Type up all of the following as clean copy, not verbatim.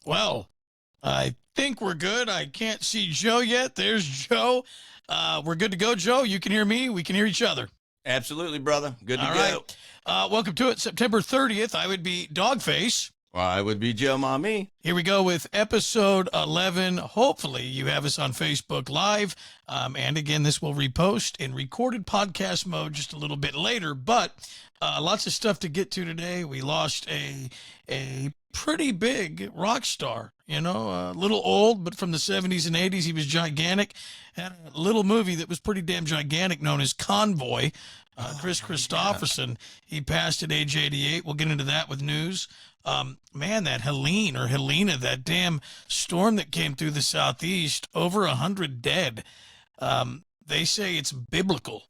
Well, I think we're good. I can't see Joe yet. There's Joe. We're good to go, Joe. You can hear me. We can hear each other. Absolutely, brother. Good to All go. right. Welcome to it. September 30th. I would be Dogface. Well, I would be Joe Mommy. Here we go with episode 11. Hopefully, you have us on Facebook Live. And again, this will repost in recorded podcast mode just a little bit later. But lots of stuff to get to today. We lost a pretty big rock star, a little old, but from the 70s and 80s, he was gigantic. Had a little movie that was pretty damn gigantic known as Convoy. Chris Christopherson, he passed at age 88. We'll get into that with news. Man, that Helena, that damn storm that came through the southeast, over 100 dead. They say it's biblical.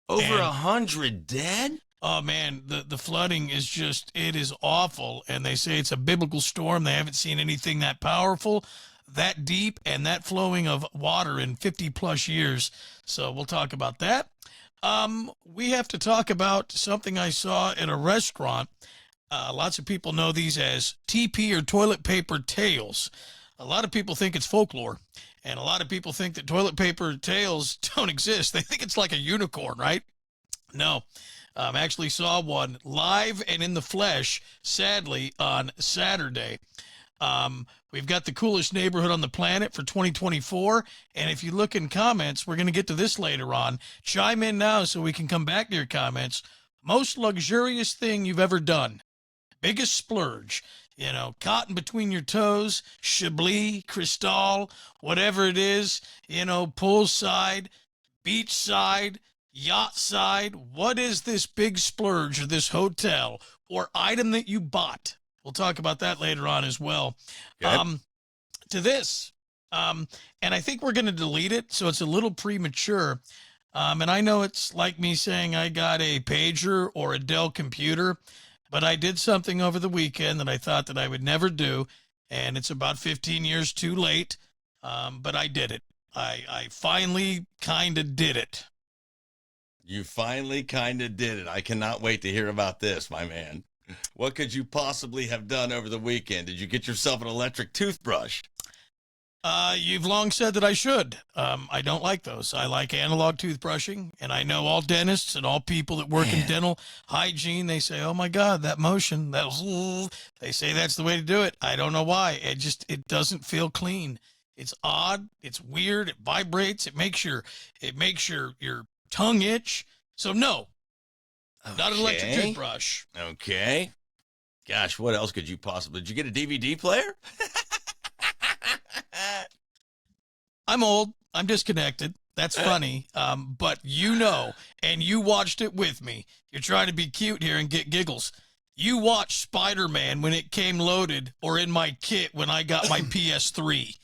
Over 100 dead? Oh man, the flooding is it is awful. And they say it's a biblical storm. They haven't seen anything that powerful, that deep, and that flowing of water in 50 plus years. So we'll talk about that. We have to talk about something I saw at a restaurant. Lots of people know these as TP or toilet paper tails. A lot of people think it's folklore, and a lot of people think that toilet paper tails don't exist. They think it's like a unicorn, right? No. Actually saw one live and in the flesh, sadly, on Saturday. We've got the coolest neighborhood on the planet for 2024. And if you look in comments, we're going to get to this later on. Chime in now so we can come back to your comments. Most luxurious thing you've ever done. Biggest splurge. Cotton between your toes, Chablis, Cristal, whatever it is, poolside, beachside, yacht side. What is this big splurge or this hotel or item that you bought? We'll talk about that later on as well. Okay. To this, and I think we're going to delete it, so it's a little premature. And I know it's like me saying I got a pager or a Dell computer, but I did something over the weekend that I thought that I would never do, and it's about 15 years too late, but I did it. I finally kind of did it. You finally kind of did it. I cannot wait to hear about this, my man. What could you possibly have done over the weekend? Did you get yourself an electric toothbrush? You've long said that I should. I don't like those. I like analog toothbrushing, and I know all dentists and all people that work in dental hygiene, they say, oh my God, that motion, they say that's the way to do it. I don't know why. It doesn't feel clean. It's odd. It's weird. It vibrates. It makes your tongue itch. So no, not an electric toothbrush. Okay. Gosh, what else could you possibly? Did you get a DVD player? I'm old. I'm disconnected. That's funny. But and you watched it with me. You're trying to be cute here and get giggles. You watched Spider-Man when it came loaded or in my kit when I got my PS3.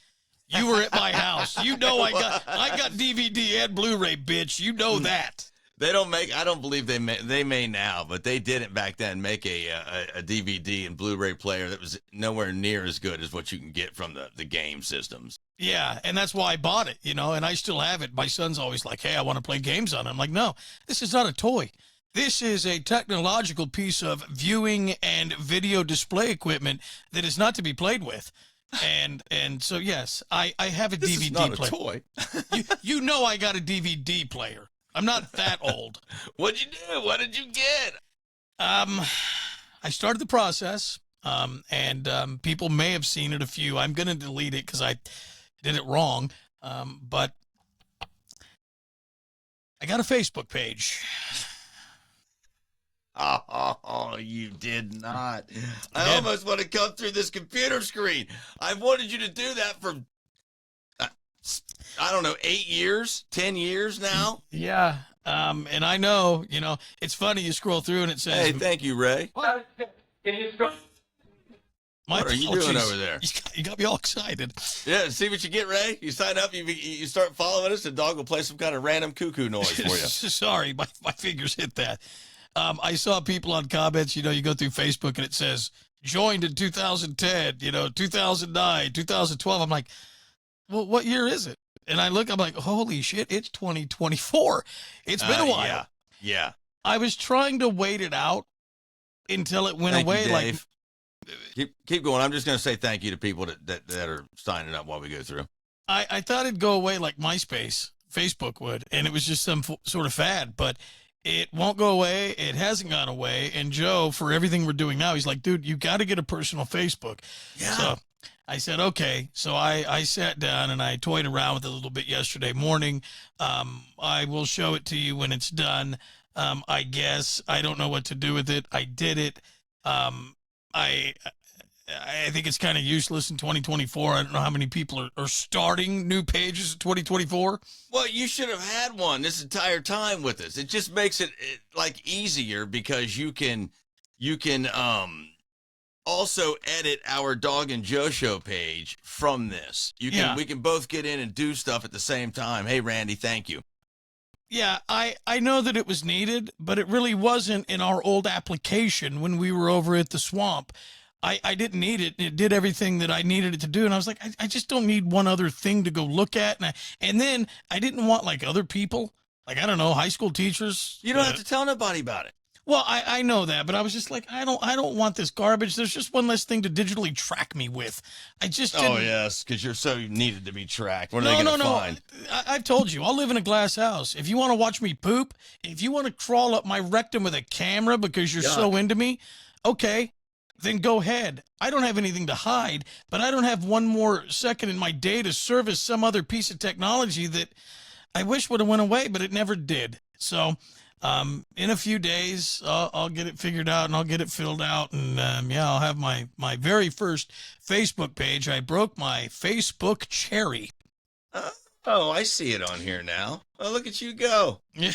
You were at my house. I got DVD and Blu-ray, bitch. You know that. They don't make, I don't believe they may now, but they didn't back then make a DVD and Blu-ray player that was nowhere near as good as what you can get from the game systems. Yeah, and that's why I bought it, and I still have it. My son's always like, hey, I want to play games on it. I'm like, no, this is not a toy. This is a technological piece of viewing and video display equipment that is not to be played with. And so, yes, I have a This DVD is not player. a toy. you know I got a DVD player. I'm not that old. What'd you do? What did you get? I started the process, and people may have seen it a few. I'm going to delete it because I did it wrong, but I got a Facebook page. Oh, you did not. I almost want to come through this computer screen. I've wanted you to do that for, I don't know, 8 years, 10 years now. Yeah. And I know, it's funny. You scroll through and it says, Hey, thank you, Ray. What are you doing over there? You got me all excited. Yeah, see what you get, Ray? You sign up, you start following us, the dog will play some kind of random cuckoo noise for you. Sorry, my fingers hit that. I saw people on comments, you go through Facebook and it says, joined in 2010, 2009, 2012. I'm like, well, what year is it? And I look, I'm like, holy shit, it's 2024. It's been a while. Yeah. I was trying to wait it out until it went Thank away. you, Dave. Keep going. I'm just going to say thank you to people that are signing up while we go through. I thought it'd go away like MySpace, Facebook would, and it was just some sort of fad, but it won't go away. It hasn't gone away. And Joe, for everything we're doing now, he's like, dude, you got to get a personal Facebook. Yeah. So I said, okay. So I sat down and I toyed around with it a little bit yesterday morning. I will show it to you when it's done. I guess I don't know what to do with it. I did it. I think it's kind of useless in 2024. I don't know how many people are starting new pages in 2024. Well, you should have had one this entire time with us. It just makes it like easier because you can also edit our Dog and Joe Show page from this. We can both get in and do stuff at the same time. Hey, Randy, thank you. Yeah, I know that it was needed, but it really wasn't in our old application when we were over at the swamp. I didn't need it. It did everything that I needed it to do. And I was like, I just don't need one other thing to go look at. And then I didn't want like other people, like, I don't know, high school teachers. You don't have to tell nobody about it. Well, I know that, but I was just like, I don't want this garbage. There's just one less thing to digitally track me with. I just didn't. Oh, yes, because you're so needed to be tracked. What are they going to find? I've told you, I'll live in a glass house. If you want to watch me poop, if you want to crawl up my rectum with a camera because you're so into me, okay, then go ahead. I don't have anything to hide, but I don't have one more second in my day to service some other piece of technology that I wish would have went away, but it never did. So in a few days, I'll get it figured out and I'll get it filled out. And I'll have my very first Facebook page. I broke my Facebook cherry. Oh, I see it on here now. Oh, look at you go. Yeah.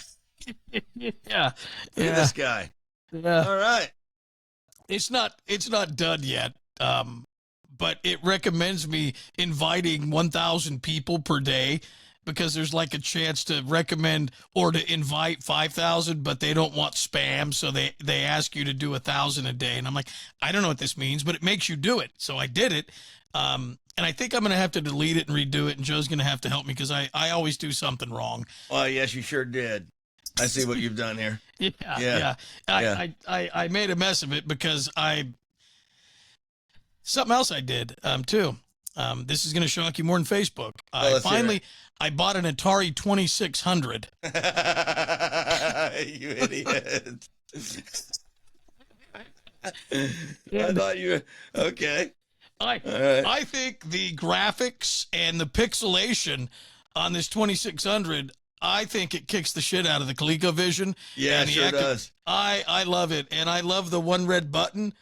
Look at this guy. Yeah. All right. It's not done yet, but it recommends me inviting 1,000 people per day because there's like a chance to recommend or to invite 5,000, but they don't want spam, so they ask you to do 1,000 a day. And I'm like, I don't know what this means, but it makes you do it. So I did it, and I think I'm going to have to delete it and redo it, and Joe's going to have to help me because I always do something wrong. Well, yes, you sure did. I see what you've done here. Yeah. I made a mess of it because something else I did too. This is going to shock you more than Facebook. I bought an Atari 2600. You idiot. I thought you okay. I think the graphics and the pixelation on this 2600, I think it kicks the shit out of the ColecoVision. Yeah, it sure does. I love it, and I love the one red button,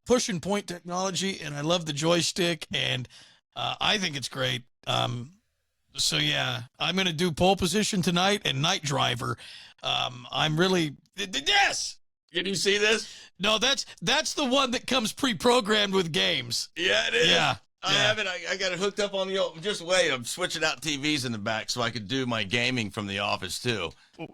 push and point technology, and I love the joystick, and I think it's great. So yeah, I'm gonna do pole position tonight and Night Driver. I'm really yes. Can you see this? No, that's the one that comes pre-programmed with games. Yeah, it is. Yeah. I have it. I got it hooked up on the old. Just wait. I'm switching out TVs in the back so I could do my gaming from the office too.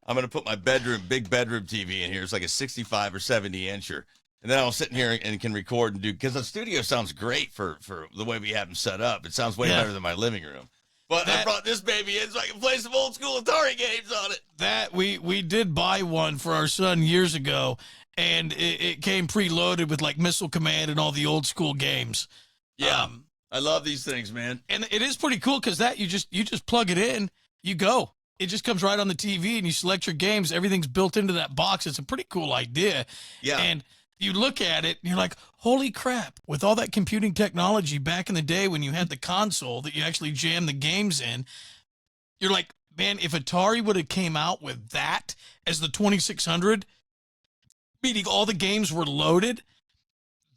I'm going to put my big bedroom TV in here. It's like a 65 or 70 incher. And then I'll sit in here and can record and do, because the studio sounds great for the way we have them set up. It sounds way better than my living room. But I brought this baby in so I can play some old school Atari games on it. That we did buy one for our son years ago, and it came preloaded with like Missile Command and all the old school games. Yeah. I love these things, man. And it is pretty cool because you just plug it in, you go. It just comes right on the TV and you select your games. Everything's built into that box. It's a pretty cool idea. Yeah. And you look at it and you're like, holy crap, with all that computing technology back in the day when you had the console that you actually jammed the games in, you're like, man, if Atari would have came out with that as the 2600, meaning all the games were loaded,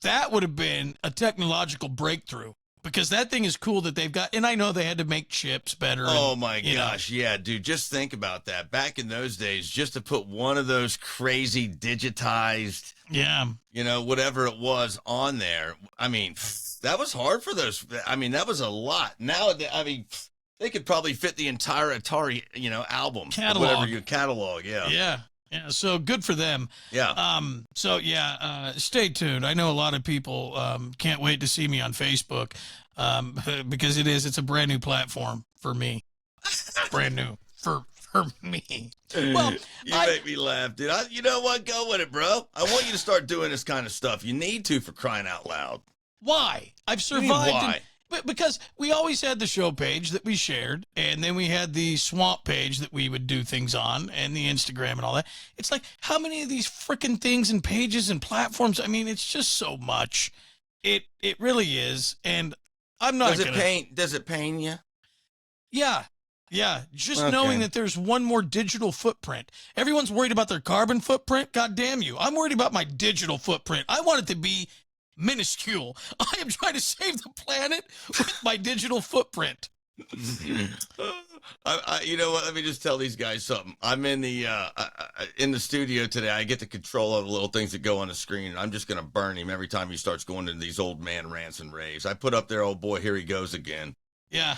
that would have been a technological breakthrough. Because that thing is cool that they've got, and I know they had to make chips better. Oh my gosh, yeah, dude, just think about that. Back in those days, just to put one of those crazy digitized, whatever it was on there, I mean, that was hard for those. I mean, that was a lot. Now, I mean, they could probably fit the entire Atari, album. Catalog. Whatever your catalog, Yeah, so good for them. Yeah. Stay tuned. I know a lot of people can't wait to see me on Facebook because it's a brand new platform for me. Brand new for for me. Well, You make me laugh, dude. You know what? Go with it, bro. I want you to start doing this kind of stuff. You need to, for crying out loud. why? I've What do you mean, survived. why? But because we always had the show page that we shared, and then we had the swamp page that we would do things on, and the Instagram and all that. It's like, how many of these freaking things and pages and platforms? I mean, it's just so much. It really is, and I'm not Does it pain you? Yeah. Yeah. Just Okay. knowing that there's one more digital footprint. Everyone's worried about their carbon footprint. God damn you. I'm worried about my digital footprint. I want it to be minuscule. I am trying to save the planet with my digital footprint. You know what? Let me just tell these guys something. I'm in the studio today. I get the control of the little things that go on the screen, and I'm just gonna burn him every time he starts going into these old man rants and raves. I put up there, oh boy, here he goes again. Yeah.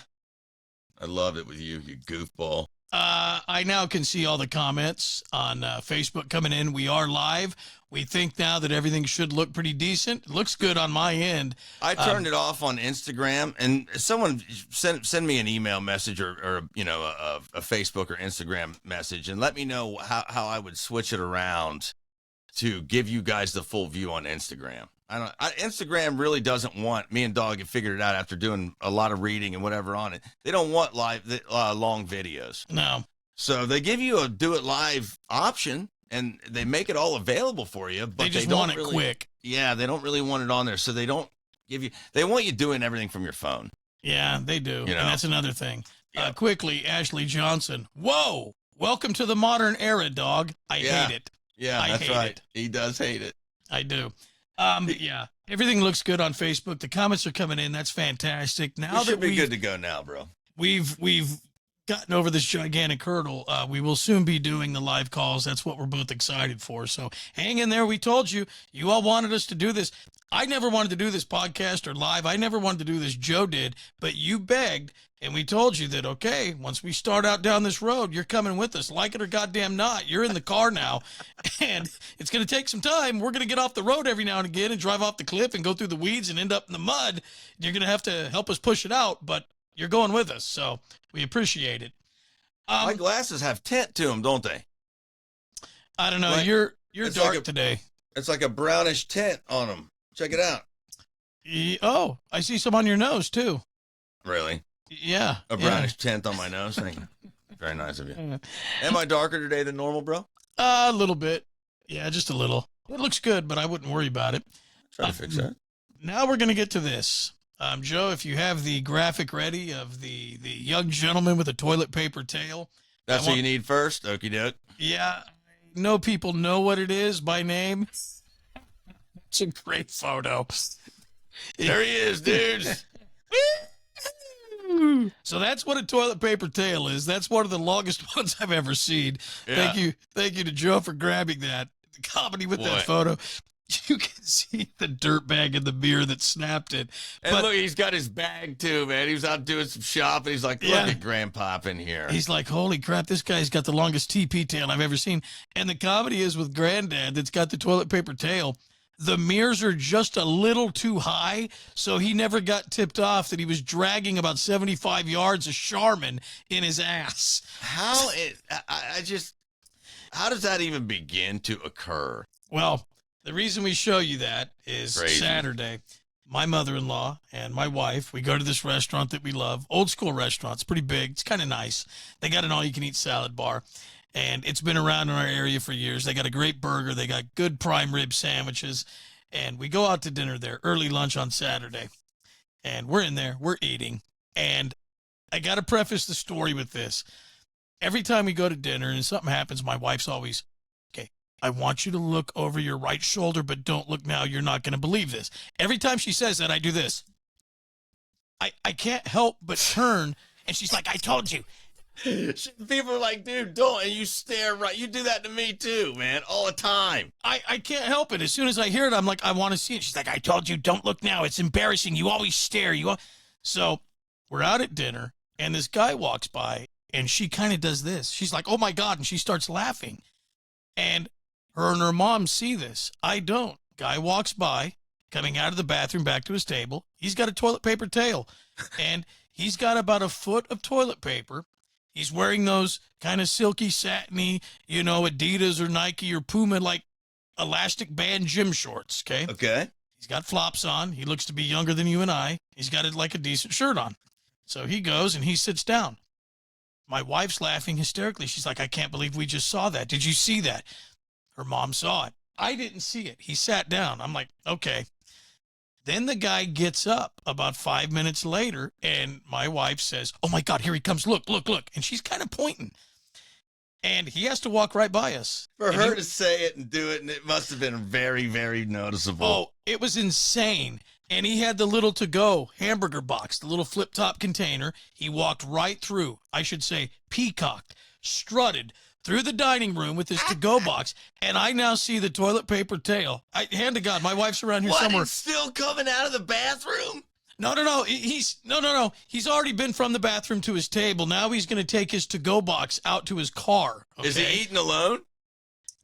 I love it with you goofball. I now can see all the comments on Facebook coming in. We are live. We think now that everything should look pretty decent. It looks good on my end. I turned it off on Instagram, and someone send me an email message or you know, a Facebook or Instagram message, and let me know how I would switch it around to give you guys the full view on Instagram. Instagram really doesn't want, me and Dog have figured it out after doing a lot of reading and whatever on it. They don't want long videos. No. So they give you a do it live option, and they make it all available for you, but They just don't want it really, quick. Yeah, they don't really want it on there, so they don't give you. They want you doing everything from your phone. Yeah, they do. You know? And that's another thing. Yeah. Quickly, Ashley Johnson. Whoa! Welcome to the modern era, Dog. I Yeah. hate it. Yeah, I that's hate right. it. He does hate it. I do. Yeah. Everything looks good on Facebook. The comments are coming in. That's fantastic. Now We should that be good to go now, bro. we've gotten over this gigantic hurdle, we will soon be doing the live calls. That's what we're both excited for. So hang in there. We told you, you all wanted us to do this. I never wanted to do this podcast or live. I never wanted to do this. Joe did, but you begged, and we told you that, okay, once we start out down this road, you're coming with us. Like it or goddamn not, you're in the car now, and it's going to take some time. We're going to get off the road every now and again and drive off the cliff and go through the weeds and end up in the mud. You're going to have to help us push it out, but you're going with us, so we appreciate it. My glasses have tint to them, don't they? I don't know. Like, you're it's dark like today. It's like a brownish tint on them. Check it out. Oh, I see some on your nose too. Really? Yeah. A brownish tint on my nose. Thank you. Very nice of you. Am I darker today than normal, bro? A little bit. Yeah, just a little. It looks good, but I wouldn't worry about it. Try to fix that. Now we're going to get to this. Joe, if you have the graphic ready of the young gentleman with a toilet paper tail. That's what you need first? Okie doke. Yeah. I know people know what it is by name. It's a great photo. There he is, dudes. So that's what a toilet paper tail is. That's one of the longest ones I've ever seen. Yeah. Thank you to Joe for grabbing that. The comedy with Boy. that photo. You can see the dirt bag in the mirror that snapped it. And But look, he's got his bag too, man. He was out doing some shopping. He's like, look Yeah. at Grandpa up in here. he's like, holy crap, this guy's got the longest TP tail I've ever seen. And the comedy is with Granddad that's got the toilet paper tail. The mirrors are just a little too high, so he never got tipped off that he was dragging about 75 yards of Charmin in his ass. How does that even begin to occur? Well, the reason we show you that is Crazy. Saturday. My mother-in-law and my wife, we go to this restaurant that we love, old school restaurant. It's pretty big. It's kind of nice. They got an all-you-can-eat salad bar, and it's been around in our area for years. They got a great burger. They got good prime rib sandwiches, and we go out to dinner there, early lunch on Saturday, and we're in there. We're eating, and I got to preface the story with this. Every time we go to dinner and something happens, my wife's always, okay, I want you to look over your right shoulder, but don't look now. You're not going to believe this. Every time she says that, I do this. I can't help but turn, and she's like, I told you. People are like, dude, don't. And you stare right. You do that to me too, man, all the time. I can't help it. As soon as I hear it, I'm like, I want to see it. She's like, I told you, don't look now. It's embarrassing. You always stare. So we're out at dinner, and this guy walks by, and she kind of does this. She's like, oh, my God, and she starts laughing. And her mom see this. I don't. Guy walks by, coming out of the bathroom back to his table. He's got a toilet paper tail, and he's got about a foot of toilet paper, He's wearing those kind of silky, satiny, Adidas or Nike or Puma, like elastic band gym shorts, okay? Okay. He's got flops on. He looks to be younger than you and I. He's got like a decent shirt on. So he goes and he sits down. My wife's laughing hysterically. She's like, I can't believe we just saw that. Did you see that? Her mom saw it. I didn't see it. He sat down. I'm like, okay. Then the guy gets up about 5 minutes later, and my wife says, oh, my God, here he comes. Look, look, look. And she's kind of pointing. And he has to walk right by us. For her to say it and do it, and it must have been very, very noticeable. Oh, it was insane. And he had the little to-go hamburger box, the little flip-top container. He walked right through, I should say, peacocked, strutted through the dining room with his to-go box, and I now see the toilet paper tail. Hand to God, my wife's around here somewhere. It's still coming out of the bathroom? No. He's already been from the bathroom to his table. Now he's going to take his to-go box out to his car. Okay? Is he eating alone?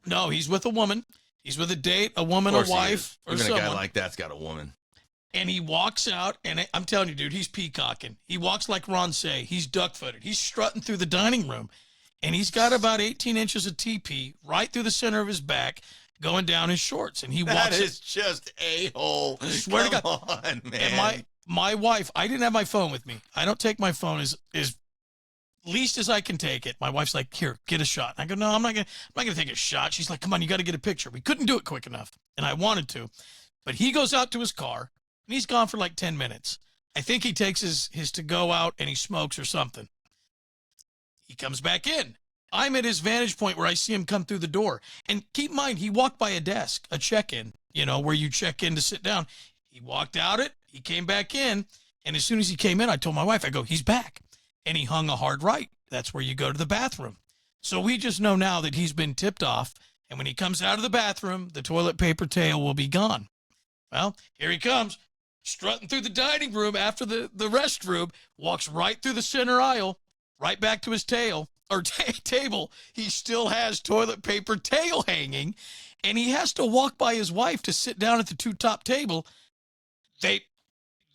No, he's with a woman. He's with a date, a woman, a wife, or Even someone. a guy like that's got a woman. And he walks out, and I'm telling you, dude, he's peacocking. He walks like Ron Say. He's duck-footed. He's strutting through the dining room, and he's got about 18 inches of TP right through the center of his back going down his shorts. And he walks. That is just a-hole. Swear to God. On, man. And my wife, I didn't have my phone with me. I don't take my phone as least as I can take it. My wife's like, here, get a shot. And I go, no, I'm not gonna take a shot. She's like, come on, you got to get a picture. We couldn't do it quick enough, and I wanted to. But he goes out to his car, and he's gone for like 10 minutes. I think he takes his to-go out, and he smokes or something. He comes back in. I'm at his vantage point where I see him come through the door. And keep in mind, he walked by a desk, a check-in, where you check in to sit down. He walked out it. He came back in. And as soon as he came in, I told my wife, I go, he's back. And he hung a hard right. That's where you go to the bathroom. So we just know now that he's been tipped off. And when he comes out of the bathroom, the toilet paper tail will be gone. Well, here he comes, strutting through the dining room after the restroom, walks right through the center aisle, right back to his table. He still has toilet paper tail hanging, and he has to walk by his wife to sit down at the two-top table.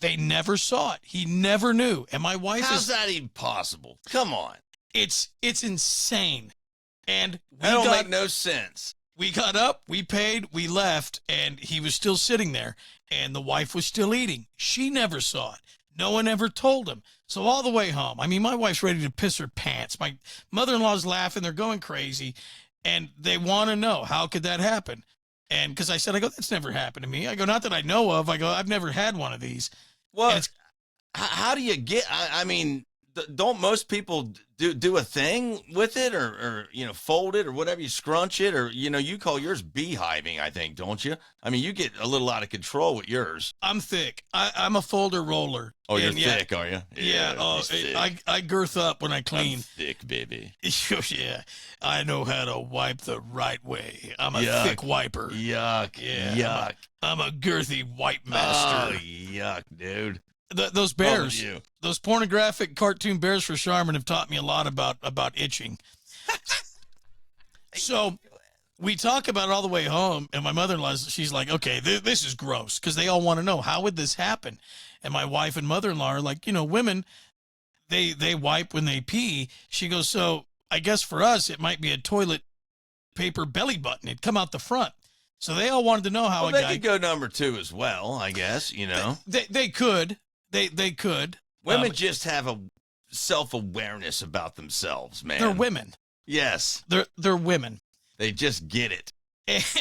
They never saw it. He never knew. And my wife How's that even possible? Come on. It's insane. And that don't make no sense. We got up, we paid, we left, and he was still sitting there, and the wife was still eating. She never saw it. No one ever told him. So all the way home, I mean, my wife's ready to piss her pants. My mother-in-law's laughing. They're going crazy, and they want to know, how could that happen? And because I said, that's never happened to me. I go, not that I know of. I go, I've never had one of these. Well, how do you get, I mean, don't most people do a thing with it or fold it or whatever, you scrunch it or, you call yours beehiving, I think, don't you? I mean, you get a little out of control with yours. I'm thick. I'm a folder roller. Oh, you're thick, are you? Yeah. I girth up when I clean. I'm thick, baby. Yeah. I know how to wipe the right way. I'm a thick wiper. Yuck. Yeah. Yuck. I'm a girthy wipe master. Oh, yuck, dude. Those bears, those pornographic cartoon bears for Charmin have taught me a lot about itching. So we talk about it all the way home, and my mother-in-law, she's like, okay, this is gross, because they all want to know, how would this happen? And my wife and mother-in-law are like, women, they wipe when they pee. She goes, so I guess for us, it might be a toilet paper belly button. It'd come out the front. So they all wanted to know how they could go number 2 as well, I guess, They could. They could. Women just have a self-awareness about themselves, man. They're women. Yes. They're women. They just get it.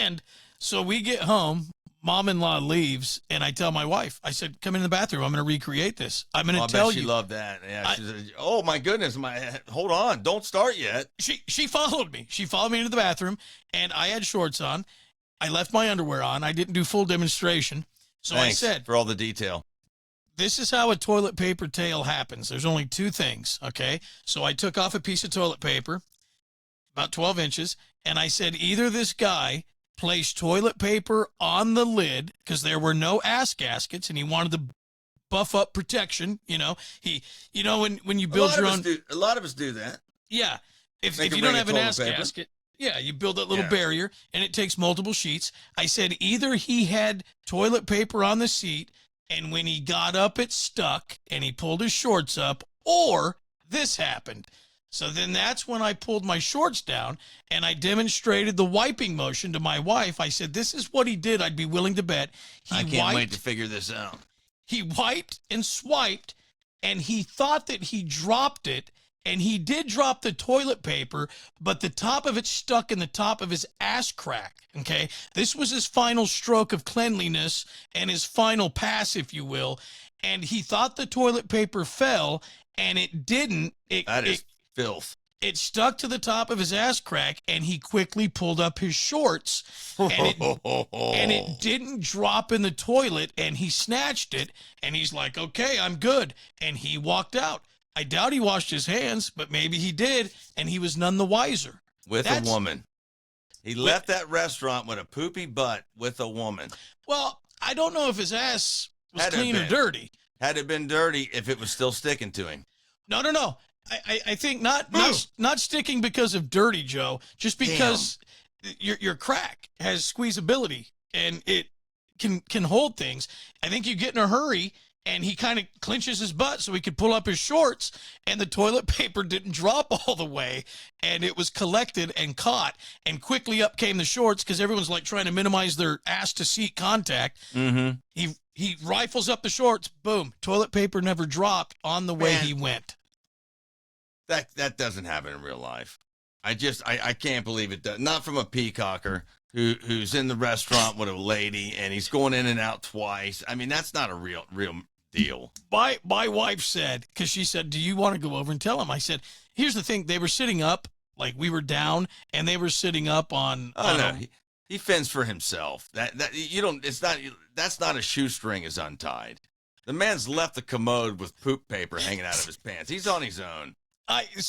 And so we get home, mom-in-law leaves, and I tell my wife, I said, come in the bathroom. I'm going to recreate this. I'm going to tell you. She loved that. Yeah. She said, oh, my goodness. Hold on. Don't start yet. She followed me. She followed me into the bathroom, and I had shorts on. I left my underwear on. I didn't do full demonstration. So Thanks I said, for all the detail. This is how a toilet paper tail happens. There's only 2 things, okay? So I took off a piece of toilet paper, about 12 inches, and I said, either this guy placed toilet paper on the lid because there were no ass gaskets and he wanted to buff up protection, when you build your own. A lot of us do that. Yeah. If you don't have an ass gasket, yeah, you build that little barrier and it takes multiple sheets. I said, either he had toilet paper on the seat, and when he got up, it stuck, and he pulled his shorts up, or this happened. So then that's when I pulled my shorts down and I demonstrated the wiping motion to my wife. I said, this is what he did. I'd be willing to bet. I can't wait to figure this out. He wiped and swiped, and he thought that he dropped it, and he did drop the toilet paper, but the top of it stuck in the top of his ass crack, okay? This was his final stroke of cleanliness and his final pass, if you will, and he thought the toilet paper fell, and it didn't. That is filth. It stuck to the top of his ass crack, and he quickly pulled up his shorts, and it didn't drop in the toilet, and he snatched it, and he's like, okay, I'm good, and he walked out. I doubt he washed his hands, but maybe he did, and he was none the wiser. With a woman. He left that restaurant with a poopy butt with a woman. Well, I don't know if his ass was clean or dirty. Had it been dirty if it was still sticking to him. No. I think not sticking because of dirty, Joe, just because your crack has squeezability and it can hold things. I think you get in a hurry and he kind of clenches his butt so he could pull up his shorts, and the toilet paper didn't drop all the way, and it was collected and caught, and quickly up came the shorts because everyone's like trying to minimize their ass to seat contact. Mm-hmm. He rifles up the shorts, boom, toilet paper never dropped on the way he went. That doesn't happen in real life. I can't believe it does. Not from a peacocker who's in the restaurant with a lady and he's going in and out twice. I mean, that's not a real deal. My wife said, because she said, do you want to go over and tell him? I said, here's the thing. They were sitting up, like we were down, and they were sitting up on. Oh, no. He fends for himself. That's not a shoestring is untied. The man's left the commode with poop paper hanging out of his pants. He's on his own.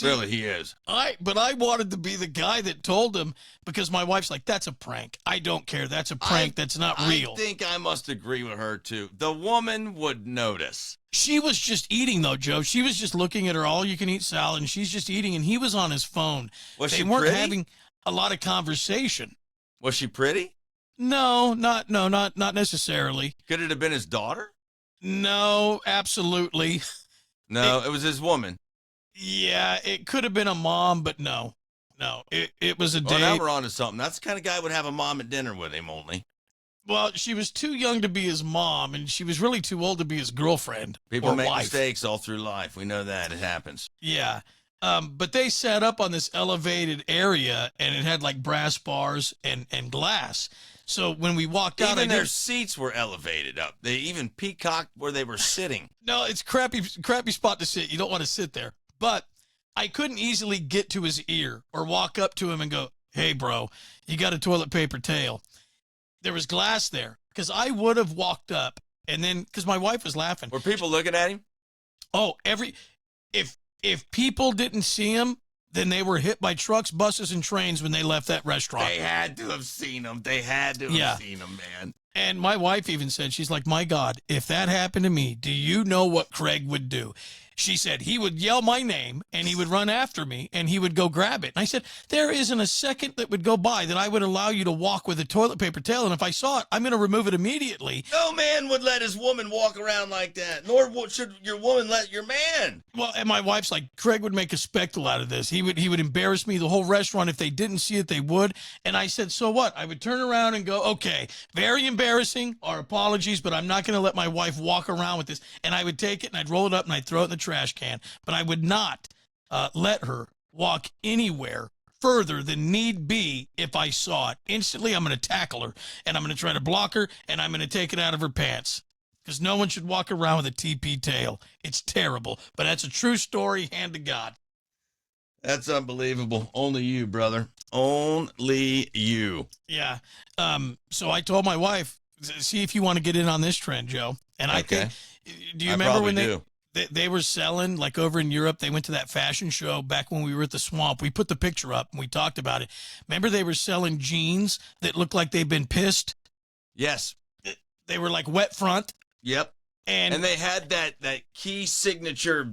Really, he is. But I wanted to be the guy that told him, because my wife's like, that's a prank. I don't care. That's a prank. That's not real. I think I must agree with her, too. The woman would notice. She was just eating, though, Joe. She was just looking at her all-you-can-eat salad, and she's just eating, and he was on his phone. They weren't pretty? having a lot of conversation. Was she pretty? No, not necessarily. Could it have been his daughter? No, absolutely. No, it was his woman. Yeah, it could have been a mom, but no. It was a date. Oh, now we're on to something. That's the kind of guy would have a mom at dinner with him only. Well, she was too young to be his mom, and she was really too old to be his girlfriend. People make wife. mistakes all through life. We know that. It happens. Yeah. But they sat up on this elevated area, and it had like brass bars and glass. So when we walked out, even their seats were elevated up. They even peacocked where they were sitting. No, it's crappy spot to sit. You don't want to sit there. But I couldn't easily get to his ear or walk up to him and go, hey, bro, you got a toilet paper tail. There was glass there, because I would have walked up, and then, because my wife was laughing. Were people looking at him? Oh, if people didn't see him, then they were hit by trucks, buses, and trains when they left that restaurant. They had to have seen him. They had to have seen him, man. And my wife even said, she's like, my God, if that happened to me, do you know what Craig would do? She said he would yell my name, and he would run after me, and he would go grab it. And I said, there isn't a second that would go by that I would allow you to walk with a toilet paper tail, and if I saw it, I'm going to remove it immediately. No man would let his woman walk around like that, nor should your woman let your man. Well, and my wife's like, Craig would make a spectacle out of this. He would embarrass me. The whole restaurant, if they didn't see it, they would. And I said, so what? I would turn around and go, okay, very embarrassing. Our apologies, but I'm not going to let my wife walk around with this. And I would take it, and I'd roll it up, and I'd throw it in the trash can. But I would not let her walk anywhere further than need be. If I saw it instantly, I'm going to tackle her, and I'm going to try to block her, and I'm going to take it out of her pants, because no one should walk around with a TP tail. It's terrible, but that's a true story. Hand to God. That's unbelievable. Only you, brother. Only you. Yeah. So I told my wife, see if you want to get in on this trend, Joe. And I think, do you remember when they were selling, like over in Europe, they went to that fashion show back when we were at the Swamp. We put the picture up and we talked about it. Remember they were selling jeans that looked like they'd been pissed? Yes. They were like wet front. Yep. And they had that key signature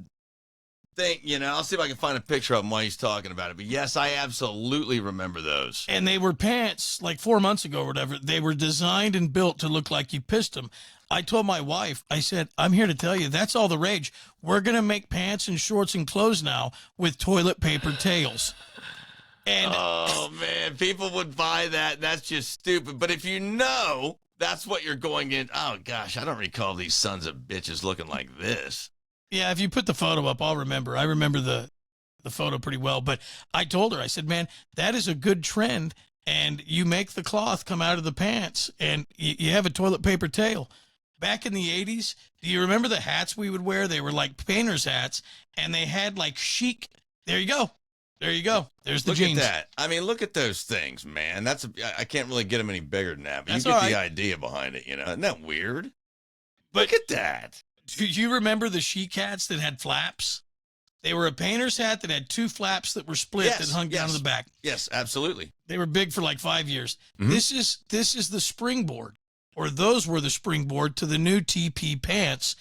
think, I'll see if I can find a picture of him while he's talking about it. But yes, I absolutely remember those. And they were pants like 4 months ago or whatever. They were designed and built to look like you pissed them. I told my wife, I said, I'm here to tell you, that's all the rage. We're going to make pants and shorts and clothes now with toilet paper tails. And oh, man, people would buy that. That's just stupid. But if you know that's what you're going in, oh, gosh, I don't recall these sons of bitches looking like this. yeah, if you put the photo up, I'll remember. I remember the photo pretty well. But I told her, I said, man, that is a good trend. And you make the cloth come out of the pants and you have a toilet paper tail. Back in the 80s, do you remember the hats we would wear? They were like painter's hats, and they had like chic. There you go. There you go. There's the jeans. Look at that. I mean, look at those things, man. I can't really get them any bigger than that, but That's you get all the right. idea behind it, Isn't that weird? But look at that. do you remember the chic hats that had flaps? They were a painter's hat that had two flaps that were split that hung down to the back. Yes, absolutely. They were big for like 5 years. Mhm. This is the springboard, or those were the springboard to the new TP pants,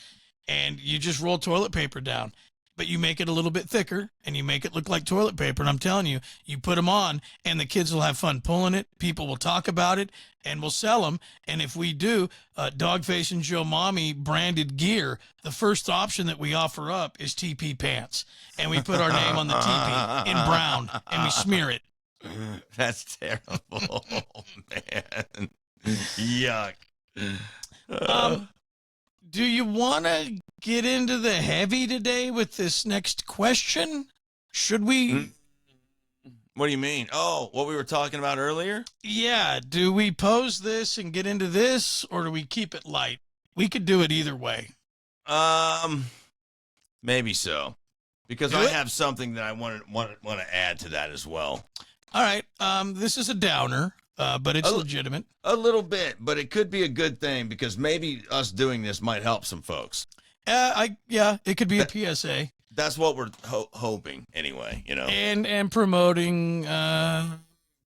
and you just roll toilet paper down. But you make it a little bit thicker, and you make it look like toilet paper. And I'm telling you, you put them on, and the kids will have fun pulling it. People will talk about it, and we'll sell them. And if we do, Dogface and Joe Mommy branded gear, the first option that we offer up is TP pants. And we put our name on the TP in brown, and we smear it. That's terrible, man. Yuck. Do you want to get into the heavy today with this next question? Should we? What do you mean? Oh, what we were talking about earlier? Yeah. Do we pose this and get into this, or do we keep it light? We could do it either way. Maybe so, because I have something that I want to add to that as well. All right. This is a downer, but it's legitimate. A little bit, but it could be a good thing because maybe us doing this might help some folks. It could be a PSA. That's what we're hoping anyway, And promoting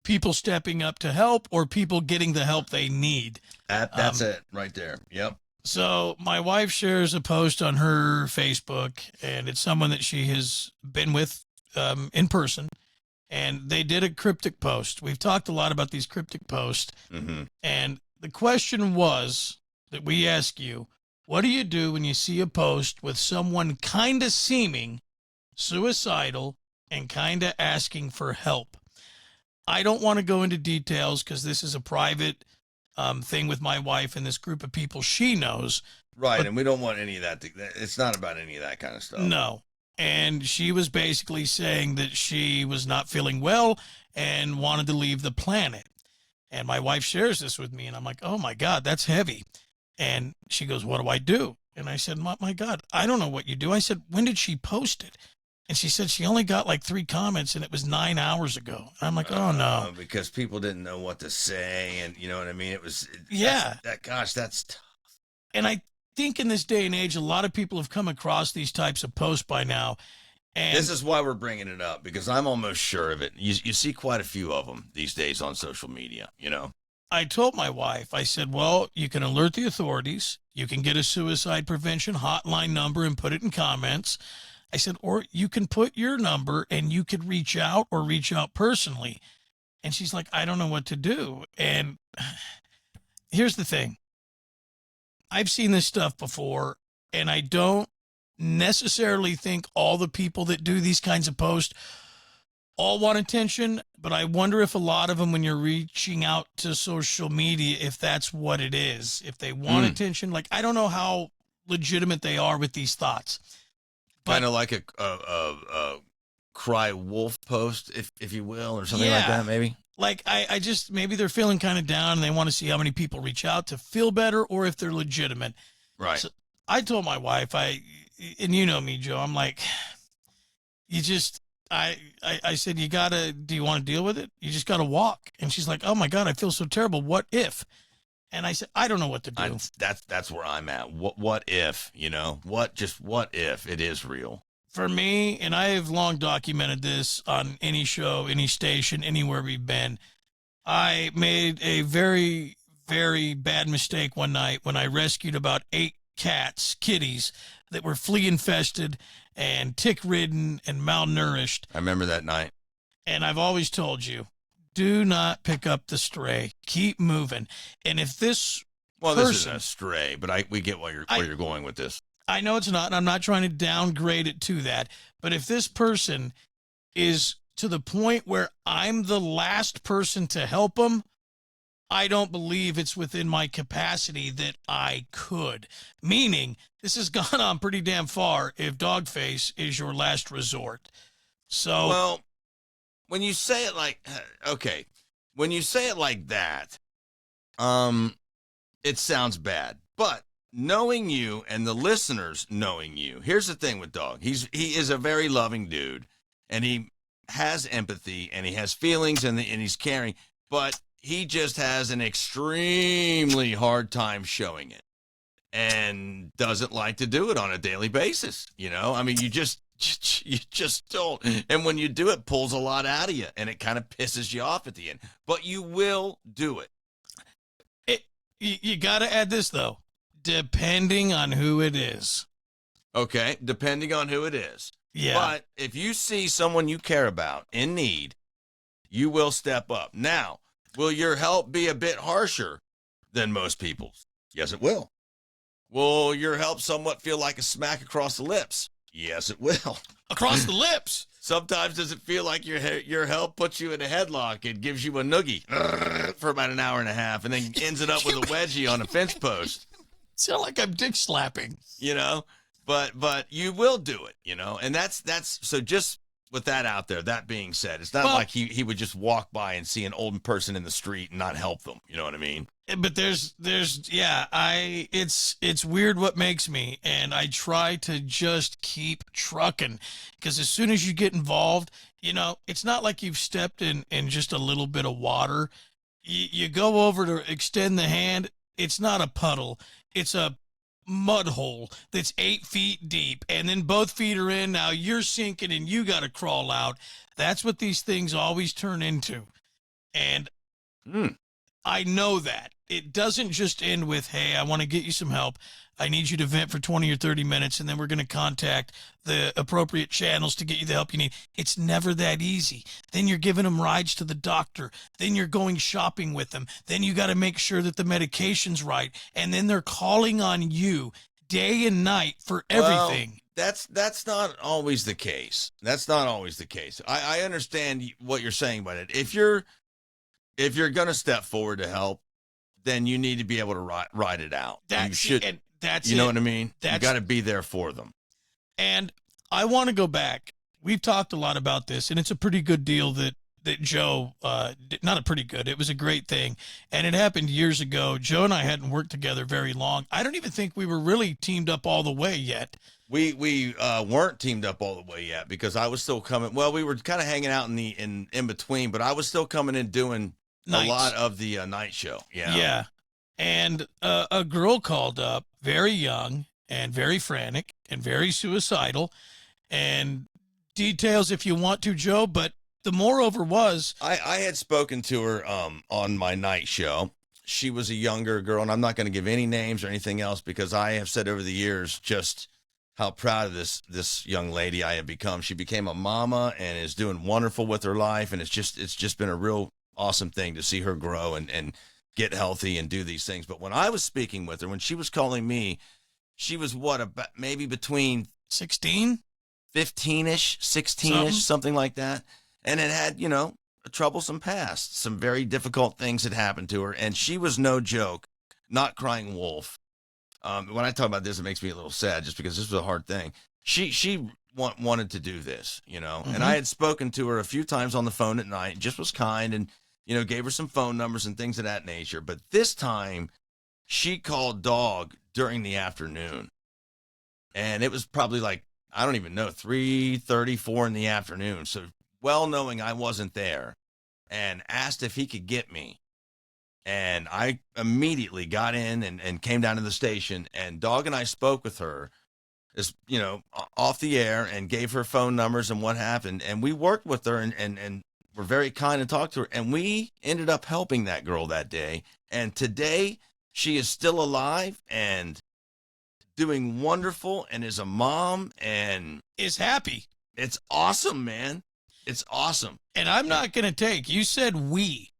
people stepping up to help or people getting the help they need. That's it right there. Yep. So my wife shares a post on her Facebook, and it's someone that she has been with in person. And they did a cryptic post. We've talked a lot about these cryptic posts. Mm-hmm. And the question was that we ask you, what do you do when you see a post with someone kind of seeming suicidal and kind of asking for help? I don't want to go into details because this is a private thing with my wife and this group of people she knows. Right, and we don't want any of that. It's not about any of that kind of stuff. No. And she was basically saying that she was not feeling well and wanted to leave the planet. And my wife shares this with me, and I'm like, oh, my God, that's heavy. And she goes, what do I do? And I said, my God, I don't know what you do. I said, when did she post it? And she said she only got like 3 comments, and it was 9 hours ago. And I'm like, oh, no. Because people didn't know what to say, and you know what I mean? That's tough. And I think in this day and age, a lot of people have come across these types of posts by now. And this is why we're bringing it up, because I'm almost sure of it. You see quite a few of them these days on social media, I told my wife, I said, well, you can alert the authorities. You can get a suicide prevention hotline number and put it in comments. I said, or you can put your number and you could reach out or reach out personally. And she's like, I don't know what to do. And here's the thing. I've seen this stuff before, and I don't necessarily think all the people that do these kinds of posts all want attention, but I wonder if a lot of them, when you're reaching out to social media, if that's what it is, if they want attention. Like, I don't know how legitimate they are with these thoughts. Kind of like a cry wolf post, if you will, or something like that, maybe. Like, I just, maybe they're feeling kind of down and they want to see how many people reach out to feel better or if they're legitimate. Right. So I told my wife, and you know me, Joe, I'm like, I said, do you want to deal with it? You just got to walk. And she's like, oh my God, I feel so terrible. What if? And I said, I don't know what to do. That's where I'm at. What if, what if it is real? For me, and I have long documented this on any show, any station, anywhere we've been, I made a very, very bad mistake one night when I rescued about 8 kitties that were flea infested, and tick-ridden and malnourished. I remember that night. And I've always told you, do not pick up the stray. Keep moving. And if this this isn't a stray, but we get where you're going with this. I know it's not, and I'm not trying to downgrade it to that. But if this person is to the point where I'm the last person to help them, I don't believe it's within my capacity that I could. Meaning, this has gone on pretty damn far if Dogface is your last resort. So, well, when you say it like, okay, when you say it like that, it sounds bad. But knowing you and the listeners knowing you, here's the thing with Dog. He is a very loving dude, and he has empathy, and he has feelings, and he's caring, but he just has an extremely hard time showing it and doesn't like to do it on a daily basis. You know, I mean, you just don't. And when you do it, pulls a lot out of you, and it kind of pisses you off at the end. But you will do it. You got to add this, though, depending on who it is. Okay, depending on who it is. Yeah. But if you see someone you care about in need, you will step up. Now, will your help be a bit harsher than most people's? Yes, it will. Will your help somewhat feel like a smack across the lips? Yes, it will. Across the lips? Sometimes does it feel like your help puts you in a headlock and gives you a noogie for about an hour and a half and then ends it up with a wedgie on a fence post? Sound like I'm dick slapping. You know? But you will do it, you know? And that's so just with that out there, that being said, it's not like he would just walk by and see an old person in the street and not help them. You know what I mean? But it's weird what makes me, and I try to just keep trucking, because as soon as you get involved, you know, it's not like you've stepped in just a little bit of water. You go over to extend the hand. It's not a puddle. It's a mud hole that's 8 feet deep, and then both feet are in. Now you're sinking and you got to crawl out. That's what these things always turn into. And I know that it doesn't just end with, hey, I want to get you some help. I need you to vent for 20 or 30 minutes, and then we're going to contact the appropriate channels to get you the help you need. It's never that easy. Then you're giving them rides to the doctor. Then you're going shopping with them. Then you got to make sure that the medication's right. And then they're calling on you day and night for everything. Well, that's not always the case. That's not always the case. I understand what you're saying about it. If you're going to step forward to help, then you need to be able to ride it out. You know what I mean? You got to be there for them. And I want to go back. We've talked a lot about this, and it's a pretty good deal that Joe, not a pretty good, it was a great thing. And it happened years ago. Joe and I hadn't worked together very long. I don't even think we were really teamed up all the way yet. We weren't teamed up all the way yet, because I was still coming. Well, we were kind of hanging out in between, but I was still coming in doing a lot of the night show. Yeah. Yeah. And a girl called up, very young and very frantic and very suicidal, and details if you want to, Joe. But the moreover was, I had spoken to her on my night show. She was a younger girl, and I'm not going to give any names or anything else, because I have said over the years just how proud of this young lady I have become. She became a mama and is doing wonderful with her life, and it's just been a real awesome thing to see her grow and get healthy and do these things. But when I was speaking with her, when she was calling me, she was about maybe between 16, 15-ish, 16-ish, something like that. And it had, you know, a troublesome past. Some very difficult things had happened to her, and she was no joke, not crying wolf. When I talk about this, it makes me a little sad, just because this was a hard thing. She wanted to do this, you know, and I had spoken to her a few times on the phone at night, just was kind and, you know, gave her some phone numbers and things of that nature. But this time she called Dog during the afternoon, and it was probably like, I don't even know, 3:34 in the afternoon. So well knowing I wasn't there, and asked if he could get me. And I immediately got in and came down to the station, and Dog and I spoke with her, as you know, off the air, and gave her phone numbers and what happened. And we worked with her and were very kind and talked to her. And we ended up helping that girl that day. And today she is still alive and doing wonderful and is a mom and Is happy. it's awesome, man. It's awesome. And I'm not going to take, you said we.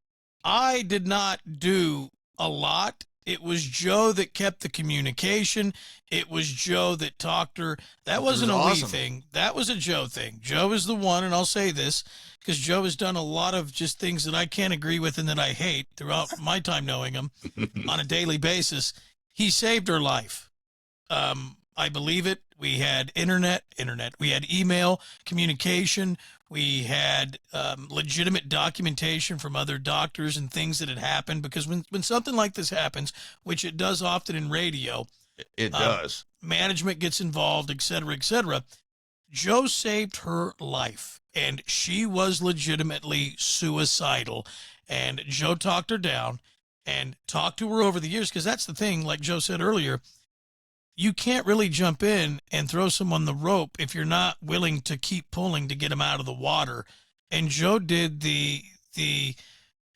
I did not do a lot. It was Joe that kept the communication. It was Joe that talked her. That wasn't a we thing. That was a Joe thing. Joe is the one, and I'll say this, because Joe has done a lot of just things that I can't agree with and that I hate throughout my time knowing him on a daily basis. He saved her life. I believe it. We had internet. We had email communication. We had legitimate documentation from other doctors and things that had happened, because when something like this happens, which it does often in radio, it does. Management gets involved, et cetera, et cetera. Joe saved her life, and she was legitimately suicidal. And Joe talked her down and talked to her over the years, because that's the thing, like Joe said earlier, you can't really jump in and throw someone the rope if you're not willing to keep pulling to get them out of the water. And Joe did the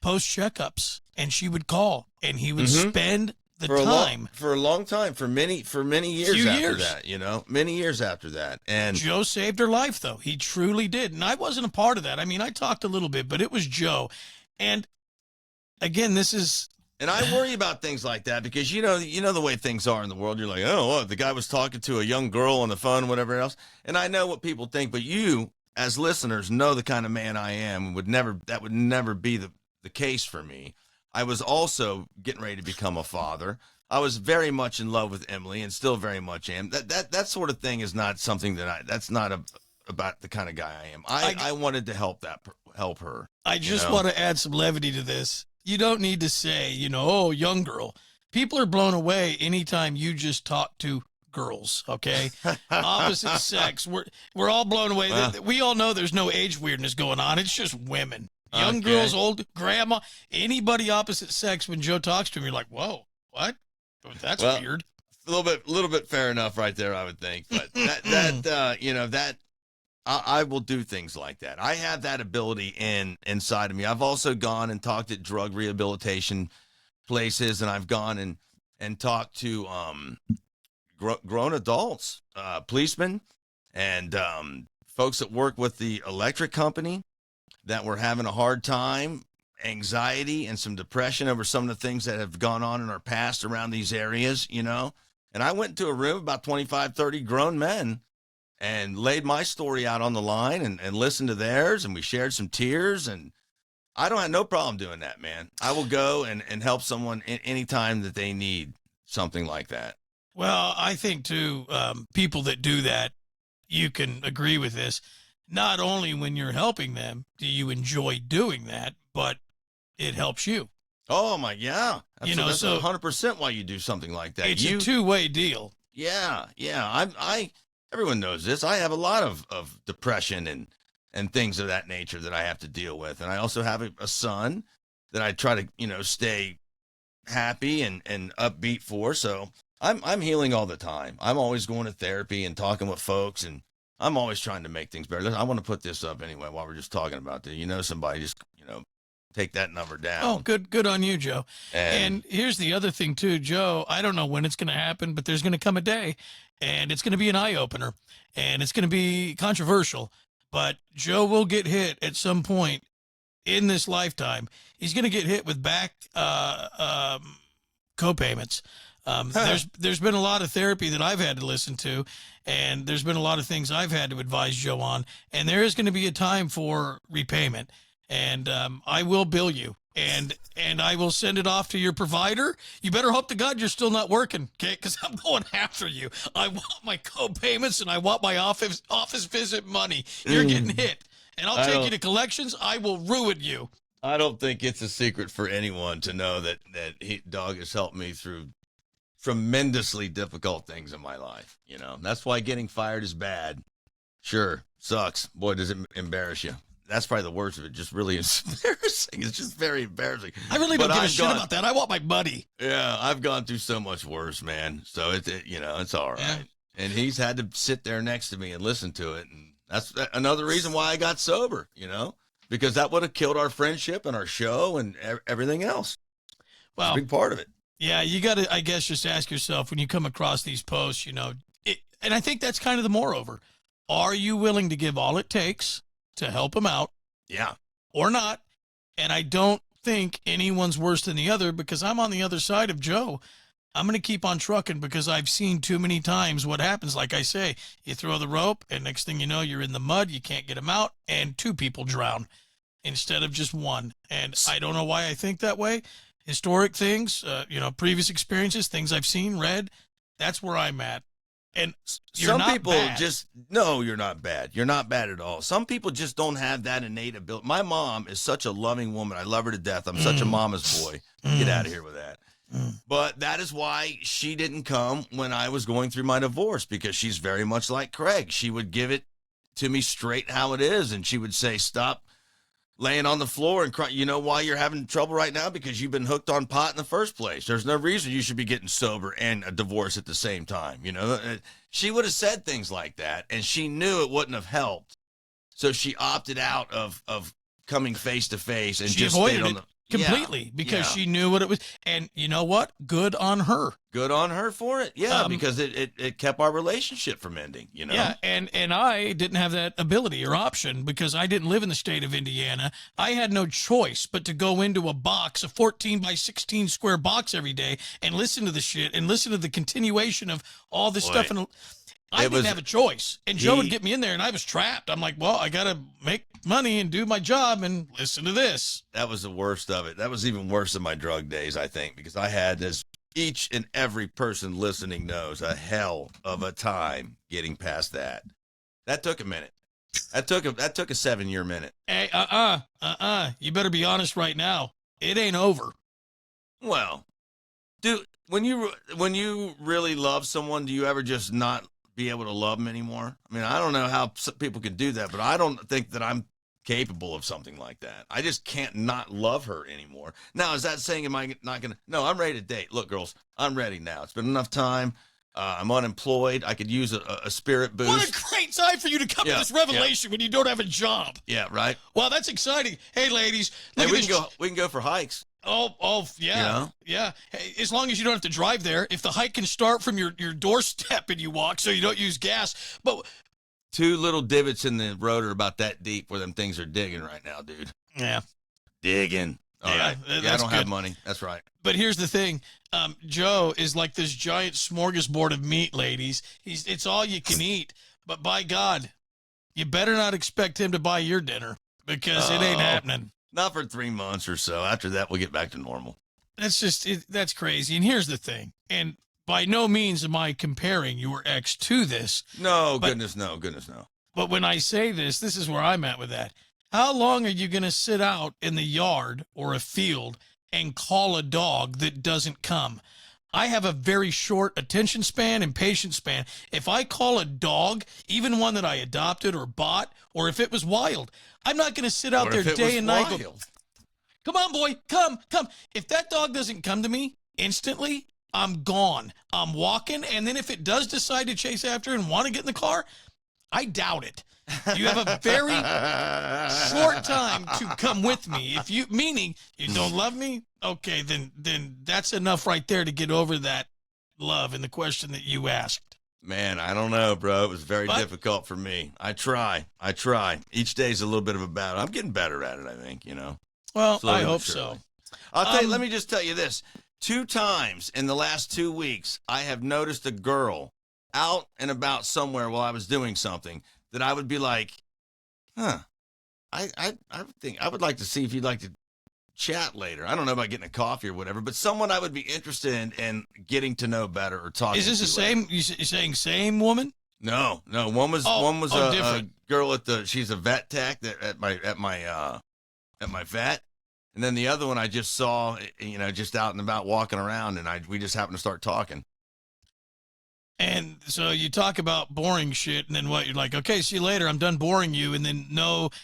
post checkups, and she would call, and he would spend the time for a long time, for many years after that, many years after that. And Joe saved her life, though. He truly did. And I wasn't a part of that. I mean, I talked a little bit, but it was Joe. And again, and I worry about things like that, because you know the way things are in the world. You're like, oh, well, the guy was talking to a young girl on the phone, whatever else. And I know what people think, but you, as listeners, know the kind of man I am. That would never be the case for me. I was also getting ready to become a father. I was very much in love with Emily, and still very much am. That sort of thing is not something that's not about the kind of guy I am. I wanted to help her. I just want to add some levity to this. You don't need to say, oh, young girl. People are blown away anytime you just talk to girls, okay? Opposite sex. We're all blown away. We all know there's no age weirdness going on. It's just women. Young girls, old grandma, anybody opposite sex, when Joe talks to him, you're like, whoa, what? That's weird. A little bit fair enough right there, I would think. But I will do things like that. I have that ability inside of me. I've also gone and talked at drug rehabilitation places, and I've gone and talked to grown adults, policemen, and folks that work with the electric company that were having a hard time, anxiety, and some depression over some of the things that have gone on in our past around these areas, And I went into a room, about 25, 30 grown men, and laid my story out on the line and listened to theirs, and we shared some tears, and I don't have no problem doing that, man. I will go and help someone anytime that they need something like that. Well, I think, too, people that do that, you can agree with this. Not only when you're helping them do you enjoy doing that, but it helps you. Oh, my, yeah. That's 100% why you do something like that. It's a two-way deal. Yeah. Everyone knows this. I have a lot of depression and things of that nature that I have to deal with. And I also have a son that I try to, stay happy and upbeat for. So I'm healing all the time. I'm always going to therapy and talking with folks, and I'm always trying to make things better. Listen, I want to put this up anyway while we're just talking about this. Somebody just, take that number down. Oh, good on you, Joe. And here's the other thing, too, Joe. I don't know when it's going to happen, but there's going to come a day, and it's going to be an eye-opener, and it's going to be controversial. But Joe will get hit at some point in this lifetime. He's going to get hit with back co-payments. There's been a lot of therapy that I've had to listen to, and there's been a lot of things I've had to advise Joe on, and there is going to be a time for repayment, and I will bill you, and I will send it off to your provider. You better hope to God you're still not working, okay? Because I'm going after you. I want my co-payments, and I want my office visit money. You're getting hit, and I'll take you to collections. I will ruin you. I don't think it's a secret for anyone to know that Dog has helped me through tremendously difficult things in my life. That's why getting fired is bad. Sure, sucks. Boy, does it embarrass you. That's probably the worst of it. Just really embarrassing. It's just very embarrassing. I really don't give a shit about that. I want my money. Yeah, I've gone through so much worse, man. So it's all right. Yeah. And he's had to sit there next to me and listen to it, and that's another reason why I got sober. Because that would have killed our friendship and our show and everything else. Well, it's a big part of it. Yeah, you got to, I guess, just ask yourself when you come across these posts, and I think that's kind of the moreover. Are you willing to give all it takes to help them out Yeah. or not? And I don't think anyone's worse than the other because I'm on the other side of Joe. I'm going to keep on trucking because I've seen too many times what happens. Like I say, you throw the rope and next thing you know, you're in the mud. You can't get them out and 2 people drown instead of just 1. And I don't know why I think that way. Historic things, previous experiences, things I've seen, read. That's where I'm at. And you're some not people bad. no, you're not bad. You're not bad at all. Some people just don't have that innate ability. My mom is such a loving woman. I love her to death. I'm such a mama's boy. Get out of here with that. But that is why she didn't come when I was going through my divorce, because she's very much like Craig. She would give it to me straight how it is, and she would say, stop laying on the floor and cry. You know why you're having trouble right now? Because you've been hooked on pot in the first place. There's no reason you should be getting sober and a divorce at the same time. She would have said things like that, and she knew it wouldn't have helped. So she opted out of coming face to face and She just avoided stayed on it the completely because she knew what it was. And you know what? Good on her. Good on her for it. Yeah, because it kept our relationship from ending, Yeah, and I didn't have that ability or option because I didn't live in the state of Indiana. I had no choice but to go into a box, a 14 by 16 square box every day and listen to the shit and listen to the continuation of all this stuff. And I didn't have a choice. And Joe would get me in there and I was trapped. I'm like, well, I got to make money and do my job and listen to this. That was the worst of it. That was even worse than my drug days, I think, because I had, as each and every person listening knows, a hell of a time getting past that. That took a minute. That took a 7-year minute. Hey, you better be honest right now. It ain't over. Well, dude, when you really love someone, do you ever just not be able to love them anymore? I mean, I don't know how some people can do that, but I don't think that I'm capable of something like that. I just can't not love her anymore. Now, is that saying, am I not going to? No, I'm ready to date. Look, girls, I'm ready now. It's been enough time. I'm unemployed. I could use a spirit boost. What a great time for you to come to this revelation when you don't have a job. Yeah, right. Well, that's exciting. Hey, ladies, look at we this. We can go for hikes. Oh, yeah, yeah. Hey, as long as you don't have to drive there. If the hike can start from your doorstep and you walk, so you don't use gas. But 2 little divots in the road are about that deep where them things are digging right now, dude. Yeah, digging. All right. I don't have money. That's right. But here's the thing. Joe is like this giant smorgasbord of meat, ladies. It's all you can eat. But by God, you better not expect him to buy your dinner because it ain't happening. Not for 3 months or so. After that, we'll get back to normal. That's crazy. And here's the thing. And by no means am I comparing your ex to this. No, goodness no. But when I say this is where I'm at with that. How long are you going to sit out in the yard or a field and call a dog that doesn't come? I have a very short attention span and patience span. If I call a dog, even one that I adopted or bought, or if it was wild, I'm not going to sit out there day and night. Go, come on, boy, come. If that dog doesn't come to me instantly, I'm gone. I'm walking. And then if it does decide to chase after and want to get in the car, I doubt it. You have a very short time to come with me. Meaning you don't love me, okay, then that's enough right there to get over that love and the question that you asked. Man, I don't know, bro. It was very difficult for me. I try. Each day's a little bit of a battle. I'm getting better at it, I think, Well, I hope so. I'll tell you, let me just tell you this. 2 times in the last 2 weeks, I have noticed a girl out and about somewhere while I was doing something that I would be like, I think I would like to see if you'd like to chat later. I don't know about getting a coffee or whatever, but someone I would be interested in getting to know better or talking to. Is this the same? You're saying same woman? No. One was a girl she's a vet tech at my vet. And then the other one I just saw, just out and about walking around, and we just happened to start talking. And so you talk about boring shit, and then what? You're like, okay, see you later. I'm done boring you. And then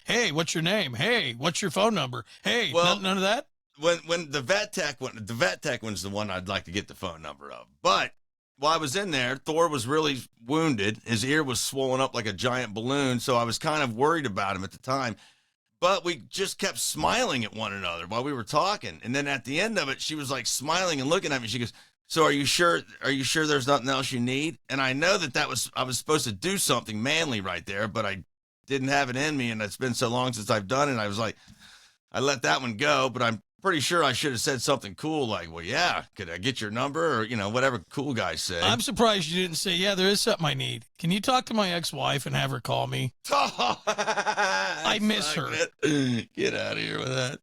hey, what's your name? Hey, what's your phone number? Hey, none of that? When the vet tech one's the one I'd like to get the phone number of. But while I was in there, Thor was really wounded. His ear was swollen up like a giant balloon, so I was kind of worried about him at the time. But we just kept smiling at one another while we were talking. And then at the end of it, she was like smiling and looking at me. She goes, "So are you sure there's nothing else you need?" And I know I was supposed to do something manly right there, but I didn't have it in me. And it's been so long since I've done it. I was like, I let that one go, but I'm pretty sure I should have said something cool like, "Well, yeah, could I get your number?" Or, whatever cool guys say. I'm surprised you didn't say, "Yeah, there is something I need. Can you talk to my ex-wife and have her call me? I miss her." Get out of here with that.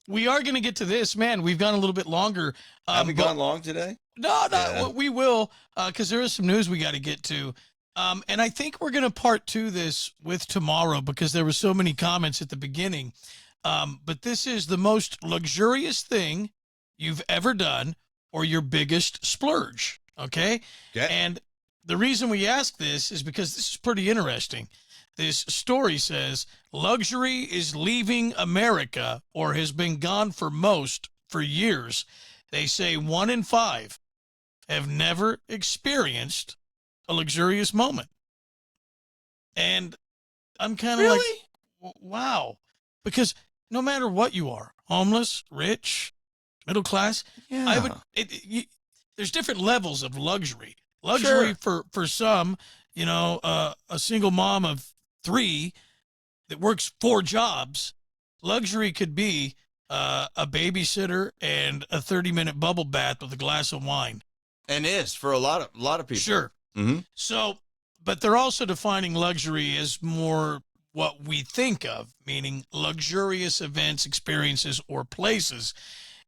We are going to get to this. Man, we've gone a little bit longer. Have we gone long today? No, Yeah. we will, because there is some news we got to get to. And I think we're going to part two this with tomorrow because there were so many comments at the beginning. But this is the most luxurious thing you've ever done or your biggest splurge. Okay. And the reason we ask this is because this is pretty interesting. This story says luxury is leaving America or has been gone for years. They say 1 in 5 have never experienced a luxurious moment. And I'm kind of Really? like, wow, because no matter what you are, homeless, rich, middle class, Yeah. there's different levels of luxury. Luxury for some, a single mom of 3 that works 4 jobs. Luxury could be a babysitter and a 30-minute bubble bath with a glass of wine. And is for a lot of people. Sure. Mm-hmm. So, but they're also defining luxury as more what we think of, meaning luxurious events, experiences, or places.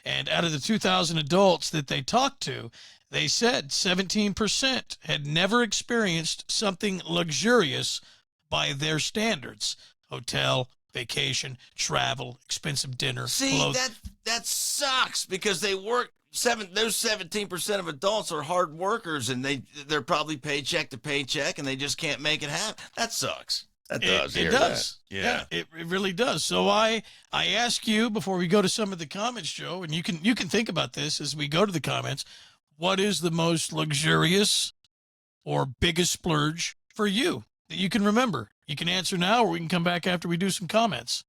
And out of the 2,000 adults that they talked to, they said 17% had never experienced something luxurious by their standards. Hotel, vacation, travel, expensive dinner, See, clothes. that sucks because they work. Those 17% of adults are hard workers, and they're probably paycheck to paycheck, and they just can't make it happen. That sucks. That does. It does. That. Yeah. It really does. So I ask you before we go to some of the comments, Joe, and you can think about this as we go to the comments. What is the most luxurious or biggest splurge for you that you can remember? You can answer now, or we can come back after we do some comments.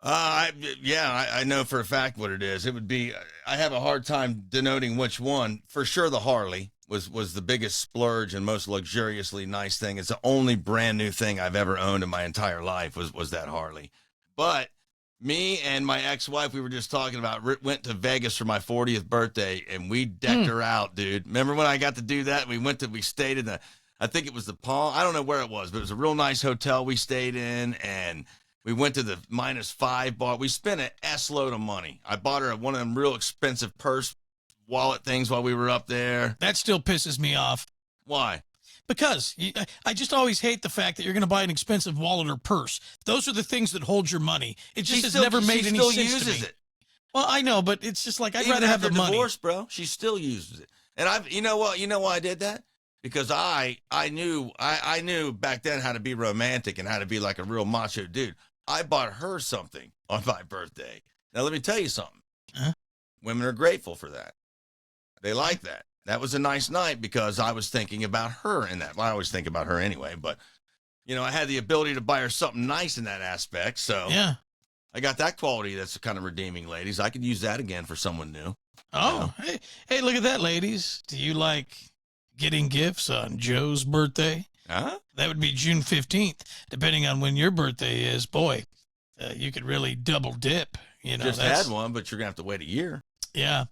I know for a fact what it is. It would be, I have a hard time denoting which one. For sure, the Harley was the biggest splurge and most luxuriously nice thing. It's the only brand new thing I've ever owned in my entire life was that Harley. But me and my ex-wife, we were just talking about, went to Vegas for my 40th birthday, and we decked her out, dude. Remember when I got to do that? We stayed in I think it was the Palm. I don't know where it was, but it was a real nice hotel we stayed in, and we went to the -5 bar. We spent an S-load of money. I bought her one of them real expensive purse wallet things while we were up there. That still pisses me off. Why? Because I just always hate the fact that you're going to buy an expensive wallet or purse. Those are the things that hold your money. It just has never made any sense to me. She still uses it. Well, I know, but it's just like I'd Even rather have the after money. divorce, bro, she still uses it. And you know what? You know why I did that? Because I knew back then how to be romantic and how to be like a real macho dude. I bought her something on my birthday. Now, let me tell you something. Huh? Women are grateful for that. They like that. That was a nice night because I was thinking about her in that. Well, I always think about her anyway, but, I had the ability to buy her something nice in that aspect. So Yeah. I got that quality that's kind of redeeming, ladies. I could use that again for someone new. Oh, hey, look at that, ladies. Do you like getting gifts on Joe's birthday? Huh? That would be June 15th. Depending on when your birthday is, boy, you could really double dip. Just had one, but you're going to have to wait a year. Yeah.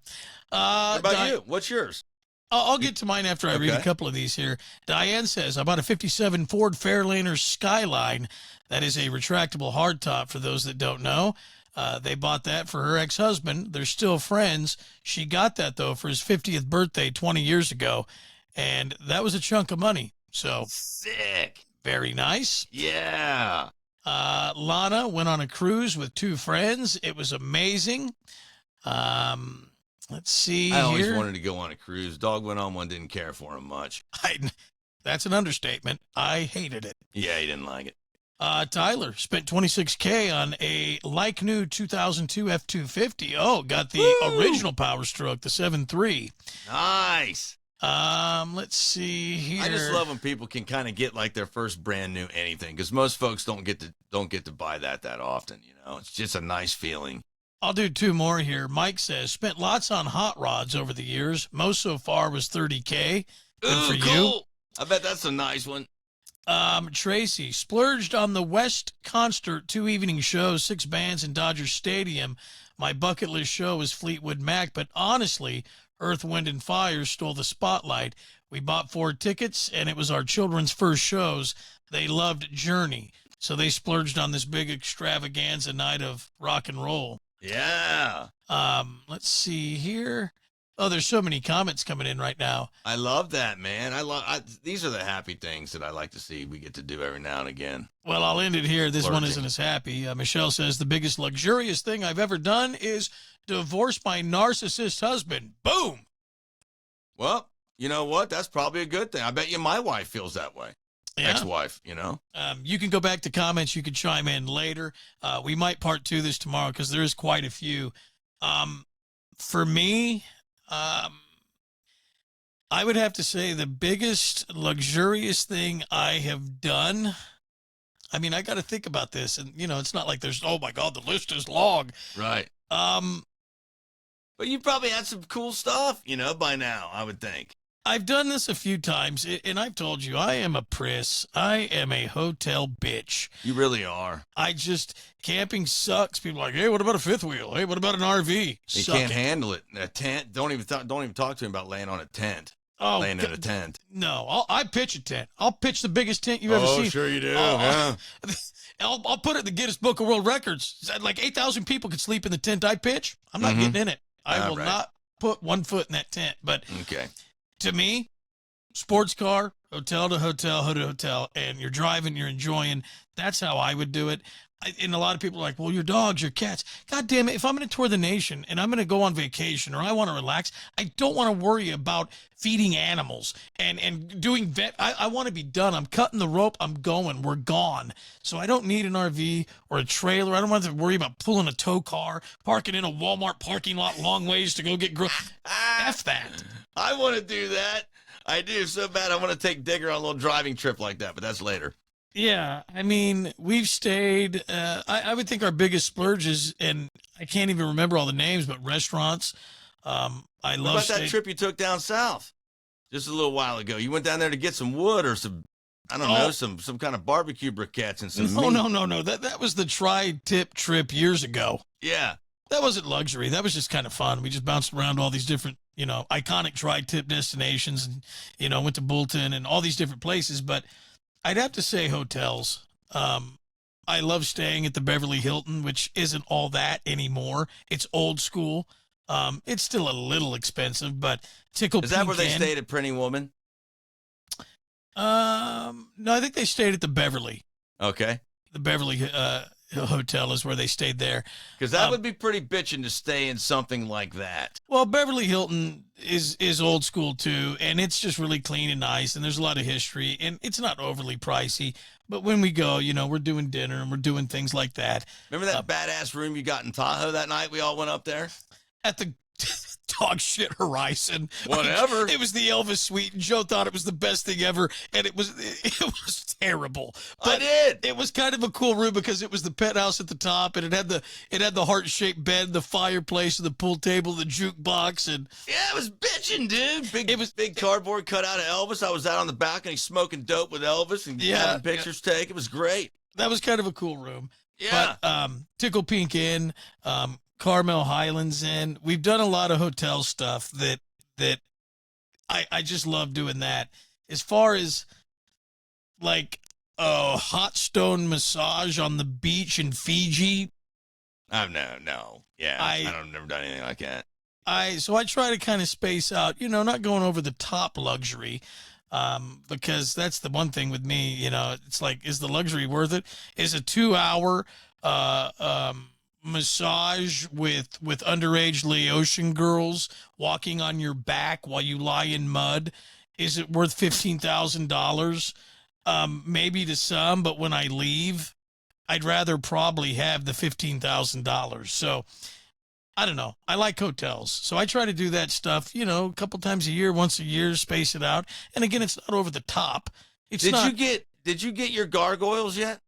What about you? What's yours? I'll get to mine after I read a couple of these here. Diane says, I bought a 57 Ford Fairlaner Skyline. That is a retractable hardtop for those that don't know. They bought that for her ex-husband. They're still friends. She got that, though, for his 50th birthday 20 years ago, and that was a chunk of money. So sick. Very nice. Yeah. Lana went on a cruise with 2 friends. It was amazing. Let's see I always here. wanted to go on a cruise. Dog went on one, didn't care for him much. That's an understatement. I hated it. Yeah, he didn't like it. Tyler spent $26K on a like new 2002 F-250. Oh, got the original Power Stroke, the 7.3. Nice. Let's see here. I just love when people can kind of get like their first brand new anything, because most folks don't get to buy that often. You know, it's just a nice feeling. I'll do two more here. Mike says, spent lots on hot rods over the years. Most so far was $30K. Good for cool. you. I bet that's a nice one. Tracy, splurged on the West Concert 2 evening shows, 6 bands in Dodger Stadium. My bucket list show was Fleetwood Mac, but honestly, Earth, Wind, and Fire stole the spotlight. We bought 4 tickets, and it was our children's first shows. They loved Journey, so they splurged on this big extravaganza night of rock and roll. Yeah. Let's see here. Oh, there's so many comments coming in right now. I love that, man. These are the happy things that I like to see we get to do every now and again. Well, I'll end it here. This one Flirting. isn't as happy. Michelle says, the biggest luxurious thing I've ever done is divorce my narcissist husband. Boom. Well, you know what? That's probably a good thing. I bet you my wife feels that way. Yeah. Ex-wife, you know? You can go back to comments. You can chime in later. We might part 2 this tomorrow because there is quite a few. For me, I would have to say the biggest luxurious thing I have done. I mean, I got to think about this, and you know, it's not like there's, oh my God, the list is long. Right. But you probably had some cool stuff, you know, by now, I would think. I've done this a few times, and I've told you, I am a priss. I am a hotel bitch. You really are. Camping sucks. People are like, hey, what about a fifth wheel? Hey, what about an RV? You can't handle it. A tent, don't even talk to him about laying on a tent. Oh, laying in a tent. No, I pitch a tent. I'll pitch the biggest tent you've ever seen. Oh, sure you do. Yeah. I'll put it in the Guinness Book of World Records. Like 8,000 people could sleep in the tent I pitch. I'm not getting in it. I will not put one foot in that tent. But okay. To me, sports car, hotel to hotel, hood to hotel, and you're driving, you're enjoying. That's how I would do it. And a lot of people are like, well, your dogs, your cats. God damn it. If I'm going to tour the nation and I'm going to go on vacation or I want to relax, I don't want to worry about feeding animals and doing vet. I want to be done. I'm cutting the rope. I'm going. We're gone. So I don't need an RV or a trailer. I don't want to worry about pulling a tow car, parking in a Walmart parking lot long ways to go get F that. I want to do that. I do so bad. I want to take Digger on a little driving trip like that, but that's later. Yeah, I mean, we've stayed, I would think our biggest splurges, and I can't even remember all the names, but restaurants. I what love about that trip you took down south just a little while ago? You went down there to get some wood or some, I don't know, some kind of barbecue briquettes and some meat. No. That was the tri-tip trip years ago. Yeah. That wasn't luxury. That was just kind of fun. We just bounced around all these different, you know, iconic tri-tip destinations and, you know, went to Bullton and all these different places, but I'd have to say hotels. I love staying at the Beverly Hilton, which isn't all that anymore. It's old school. It's still a little expensive, but Tickle Pink. Is that where they stayed at Pretty Woman? No, I think they stayed at the Beverly. Okay. The Beverly Hotel is where they stayed there. Because that would be pretty bitching to stay in something like that. Well, Beverly Hilton is old school too, and it's just really clean and nice, and there's a lot of history, and it's not overly pricey. But when we go, you know, we're doing dinner and we're doing things like that. Remember that badass room you got in Tahoe that night? We all went up there at the dog shit Horizon. Whatever. Like, it was the Elvis suite, and Joe thought it was the best thing ever, and it was terrible. But I did. It was kind of a cool room because it was the penthouse at the top, and it had the heart-shaped bed, the fireplace, the pool table, the jukebox, and yeah, it was bitching, dude. It was big cardboard cutout of Elvis. I was out on the balcony smoking dope with Elvis and having pictures taken. It was great. That was kind of a cool room. Yeah. But Tickle Pink Inn, Carmel Highlands Inn. We've done a lot of hotel stuff that I just love doing that. As far as like a hot stone massage on the beach in Fiji. Oh, no. Yeah, I've never done anything like that. So I try to kind of space out, you know, not going over the top luxury, because that's the one thing with me, you know, it's like, is the luxury worth it? Is a 2-hour massage with underage Laotian girls walking on your back while you lie in mud, is it worth $15,000? Maybe to some, but when I leave, I'd rather probably have the $15,000. So I don't know. I like hotels. So I try to do that stuff, a couple times a year, once a year, space it out. And again, it's not over the top. It's not. Did you get your gargoyles yet?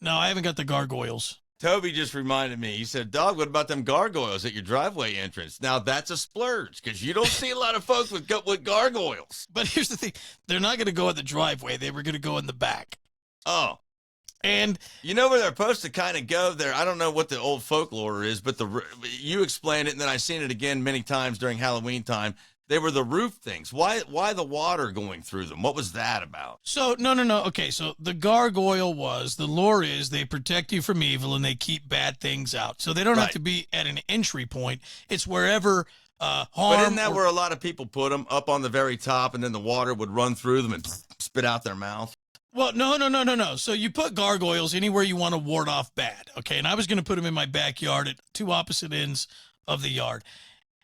No, I haven't got the gargoyles. Toby just reminded me. He said, "Dog, what about them gargoyles at your driveway entrance?" Now that's a splurge because you don't see a lot of folks with gargoyles. But here's the thing: they're not going to go in the driveway. They were going to go in the back. Oh, and you know where they're supposed to kind of go there. I don't know what the old folklore is, but you explained it, and then I seen it again many times during Halloween time. They were the roof things. Why the water going through them? What was that about? So, no. Okay, so the gargoyle the lore is they protect you from evil and they keep bad things out. So they don't have to be at an entry point. It's wherever harm. But isn't that where a lot of people put them, up on the very top, and then the water would run through them and spit out their mouth? Well, no. So you put gargoyles anywhere you want to ward off bad, okay? And I was going to put them in my backyard at two opposite ends of the yard.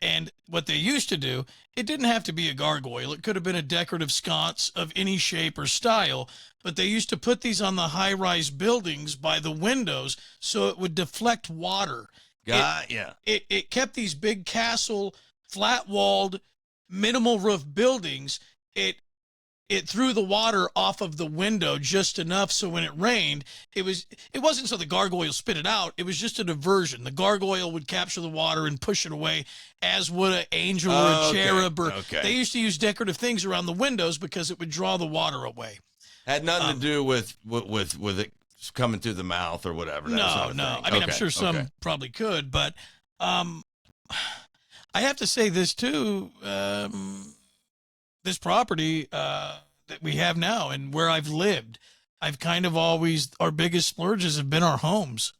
And what they used to do, it didn't have to be a gargoyle. It could have been a decorative sconce of any shape or style, but they used to put these on the high-rise buildings by the windows so it would deflect water. Yeah. It kept these big castle, flat-walled, minimal roof buildings. It threw the water off of the window just enough so when it rained, it wasn't so the gargoyle spit it out. It was just a diversion. The gargoyle would capture the water and push it away, as would an angel or a cherub. They used to use decorative things around the windows because it would draw the water away. Had nothing to do with it coming through the mouth or whatever. No. I mean, I'm sure some probably could, but I have to say this too. This property that we have now and where I've lived, I've kind of always, our biggest splurges have been our homes,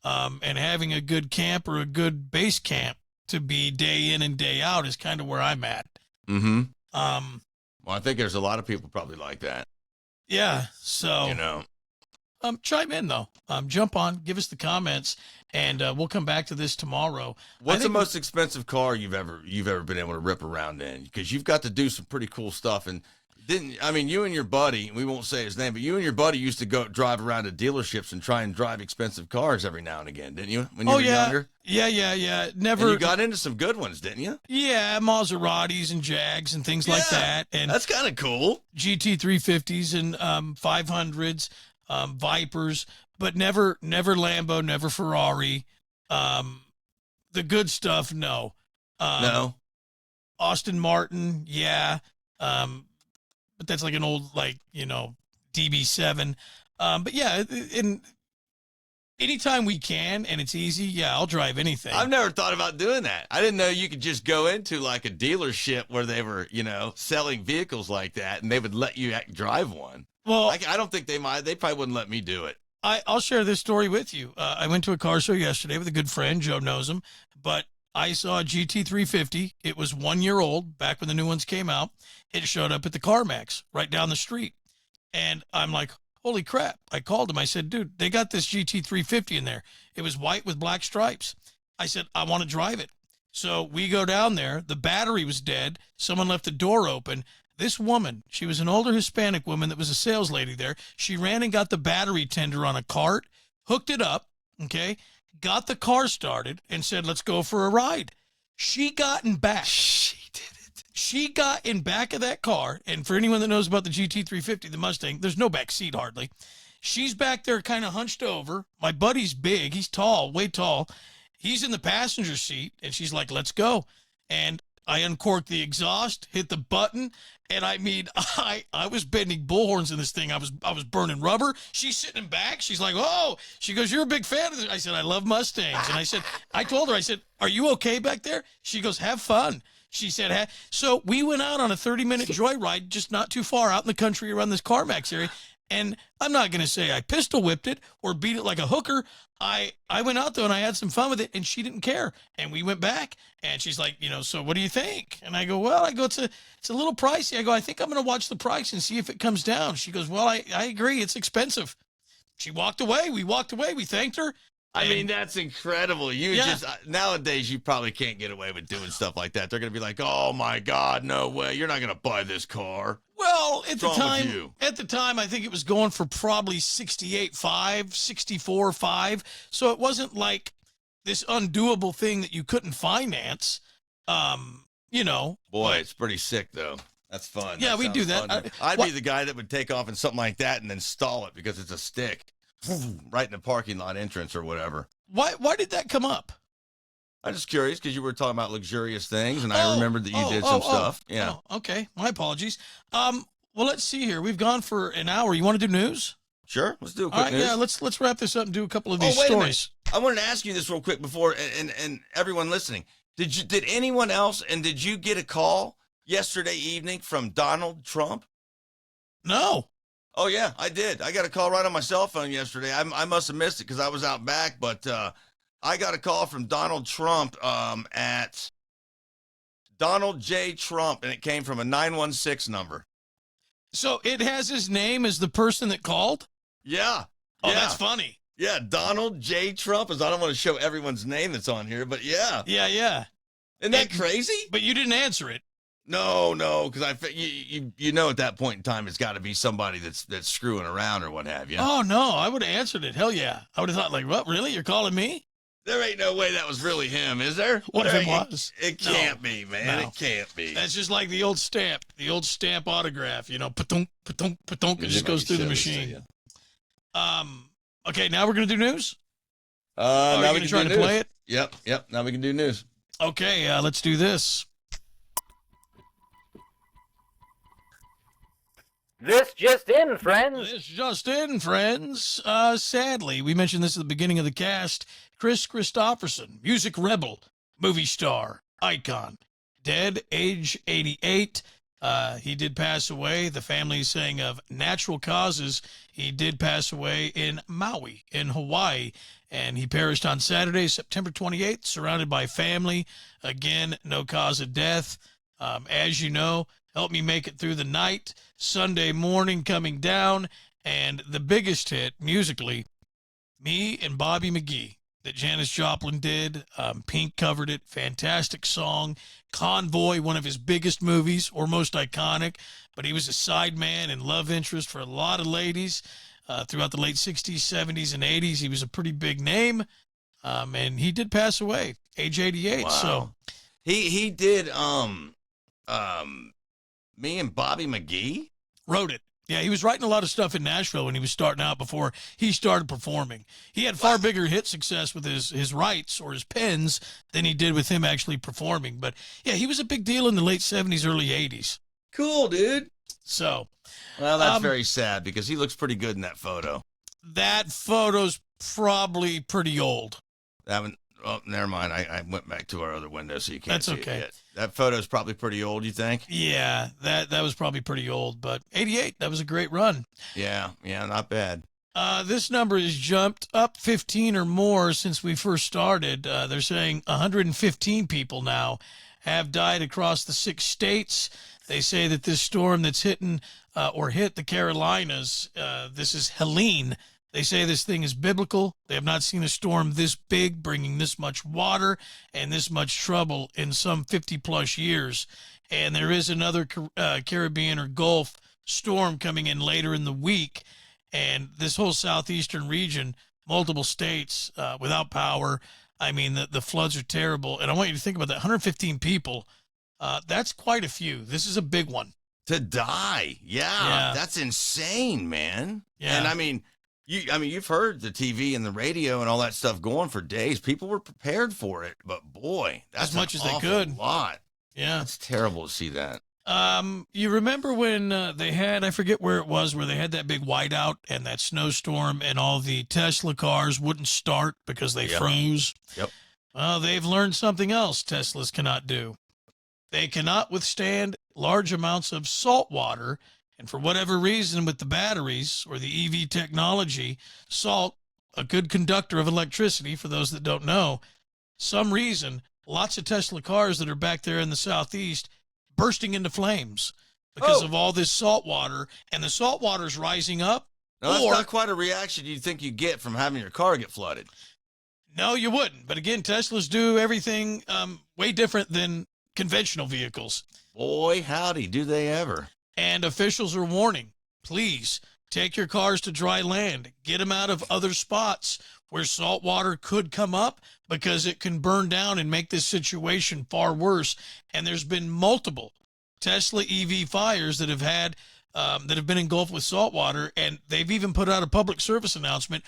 and having a good camp or a good base camp to be day in and day out is kind of where I'm at. Mm-hmm. Well, I think there's a lot of people probably like that. Yeah. So, chime in though. Jump on, give us the comments, and we'll come back to this tomorrow. What's the most expensive car you've ever been able to rip around in? Because you've got to do some pretty cool stuff. And you and your buddy, we won't say his name, but you and your buddy used to go drive around to dealerships and try and drive expensive cars every now and again, didn't you? When you were younger? Yeah. Never. And you got into some good ones, didn't you? Yeah, Maseratis and Jags and things like that. And that's kind of cool. GT350s and 500s, Vipers. But never Lambo, never Ferrari. The good stuff, no. No. Austin Martin, yeah. But that's like an old, DB7. But yeah, and anytime we can and it's easy, yeah, I'll drive anything. I've never thought about doing that. I didn't know you could just go into like a dealership where they were, selling vehicles like that and they would let you drive one. Well, I don't think they might. They probably wouldn't let me do it. I'll share this story with you. I went to a car show yesterday with a good friend. Joe knows him. But I saw a GT350. It was 1 year old, back when the new ones came out. It showed up at the CarMax right down the street. And I'm like, holy crap. I called him. I said, dude, they got this GT350 in there. It was white with black stripes. I said, I want to drive it. So we go down there. The battery was dead. Someone left the door open. This woman, she was an older Hispanic woman that was a sales lady there. She ran and got the battery tender on a cart, hooked it up, okay, got the car started, and said, let's go for a ride. She got in back. She did it. She got in back of that car, and for anyone that knows about the GT350, the Mustang, there's no back seat hardly. She's back there kind of hunched over. My buddy's big. He's tall, way tall. He's in the passenger seat, and she's like, let's go. And I uncorked the exhaust, hit the button, and I mean, I was bending bullhorns in this thing. I was burning rubber. She's sitting back. She's like, oh, she goes, you're a big fan of this. I said, I love Mustangs. And I told her, I said, are you okay back there? She goes, have fun. She said, so we went out on a 30-minute joyride, just not too far out in the country around this CarMax area. And I'm not going to say I pistol whipped it or beat it like a hooker. I went out there and I had some fun with it, and she didn't care. And we went back, and she's like, so what do you think? And I go, it's a little pricey. I go, I think I'm going to watch the price and see if it comes down. She goes, well, I agree. It's expensive. She walked away. We walked away. We thanked her. I mean, that's incredible. Nowadays, you probably can't get away with doing stuff like that. They're going to be like, oh my God, no way. You're not going to buy this car. Well, at the time, I think it was going for probably 68.5, 64.5. So it wasn't like this undoable thing that you couldn't finance. You know, Boy, it's pretty sick though. That's fun. Yeah, we do that. I'd be the guy that would take off in something like that and then stall it because it's a stick right in the parking lot entrance or whatever. Why did that come up? I'm just curious because you were talking about luxurious things, and I remembered that you did some stuff. Yeah. Okay. My apologies. Well, let's see here. We've gone for an hour. You want to do news? Sure. Let's do a All quick right. news. Yeah. Let's wrap this up and do a couple of these wait a minute. stories. I wanted to ask you this real quick before, and everyone listening. Did anyone else, and did you get a call yesterday evening from Donald Trump? No. Oh, yeah, I did. I got a call right on my cell phone yesterday. I must have missed it because I was out back, but I got a call from Donald Trump at Donald J. Trump, and it came from a 916 number. So it has his name as the person that called? Yeah. Oh, yeah. that's funny. Yeah, Donald J. Trump. I don't want to show everyone's name that's on here, but yeah. Yeah. Isn't that crazy? But you didn't answer it. No, because you know at that point in time it's got to be somebody that's screwing around or what have you. Oh, no, I would have answered it. Hell yeah. I would have thought, like, what, really? You're calling me? There ain't no way that was really him, is there? What if it was? It can't be, man. No. It can't be. That's just like the old stamp autograph, you know, patunk, patunk, patunk. It just goes through the machine. Okay, now we're going to do news? Now we can try do to news. play it? Yep. Now we can do news. Okay, let's do this. This just in, friends. This just in, friends. Sadly, we mentioned this at the beginning of the cast. Chris Christopherson, music rebel, movie star, icon, dead, age 88. He did pass away. The family is saying of natural causes. He did pass away in Maui, in Hawaii, and he perished on Saturday, September 28th, surrounded by family. Again, no cause of death. As you know, Help Me Make It Through the Night, Sunday Morning Coming Down, and the biggest hit musically, Me and Bobby McGee, that Janis Joplin did. Pink covered it. Fantastic song. Convoy, one of his biggest movies, or most iconic, but he was a side man and love interest for a lot of ladies throughout the late 60s, 70s, and 80s. He was a pretty big name, and he did pass away, age 88. Wow. So he did Me and Bobby McGee? Wrote it. Yeah, he was writing a lot of stuff in Nashville when he was starting out before he started performing. He had far bigger hit success with his rights or his pens than he did with him actually performing. But, yeah, he was a big deal in the late 70s, early 80s. Cool, dude. So. Well, that's very sad because he looks pretty good in that photo. That photo's probably pretty old. That one, oh, never mind. I went back to our other window so you can't see okay. it yet. That photo's probably pretty old, you think? Yeah, that was probably pretty old, but 88, that was a great run. Yeah, not bad. This number has jumped up 15 or more since we first started. They're saying 115 people now have died across the 6 states. They say that this storm that's hit the Carolinas, this is Helene. They say this thing is biblical. They have not seen a storm this big, bringing this much water and this much trouble in some 50-plus years. And there is another Caribbean or Gulf storm coming in later in the week. And this whole southeastern region, multiple states without power. I mean, the floods are terrible. And I want you to think about that. 115 people, that's quite a few. This is a big one. To die. Yeah. That's insane, man. Yeah. And I mean, you've heard the TV and the radio and all that stuff going for days. People were prepared for it, but boy, that's as much as they awful could. Lot. Yeah, it's terrible to see that. You remember when they had, I forget where it was, where they had that big whiteout and that snowstorm, and all the Tesla cars wouldn't start because they froze. Yep. Well, they've learned something else Teslas cannot do. They cannot withstand large amounts of salt water. And for whatever reason, with the batteries or the EV technology, salt, a good conductor of electricity, for those that don't know, some reason, lots of Tesla cars that are back there in the southeast bursting into flames because of all this salt water, and the salt water's rising up. Now, that's not quite a reaction you'd think you get from having your car get flooded. No, you wouldn't. But again, Teslas do everything way different than conventional vehicles. Boy, howdy, do they ever. And officials are warning, please Take your cars to dry land. Get them out of other spots where salt water could come up because it can burn down and make this situation far worse. And there's been multiple Tesla EV fires that have been engulfed with salt water, and they've even put out a public service announcement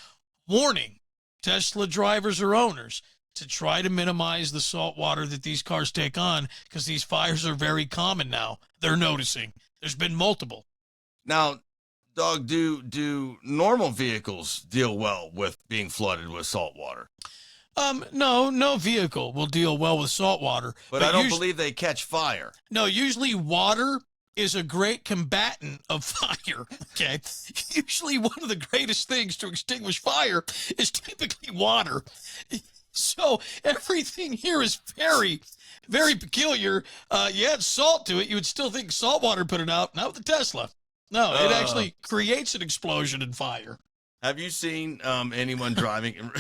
warning Tesla drivers or owners to try to minimize the salt water that these cars take on because these fires are very common now. They're noticing. There's been multiple. Now, Dog, do normal vehicles deal well with being flooded with salt water? No vehicle will deal well with salt water. But I don't believe they catch fire. No, usually water is a great combatant of fire, okay? Usually one of the greatest things to extinguish fire is typically water. So everything here is very, very peculiar. You add salt to it, you would still think salt water put it out. Not with the Tesla. No, it actually creates an explosion in fire. Have you seen anyone driving?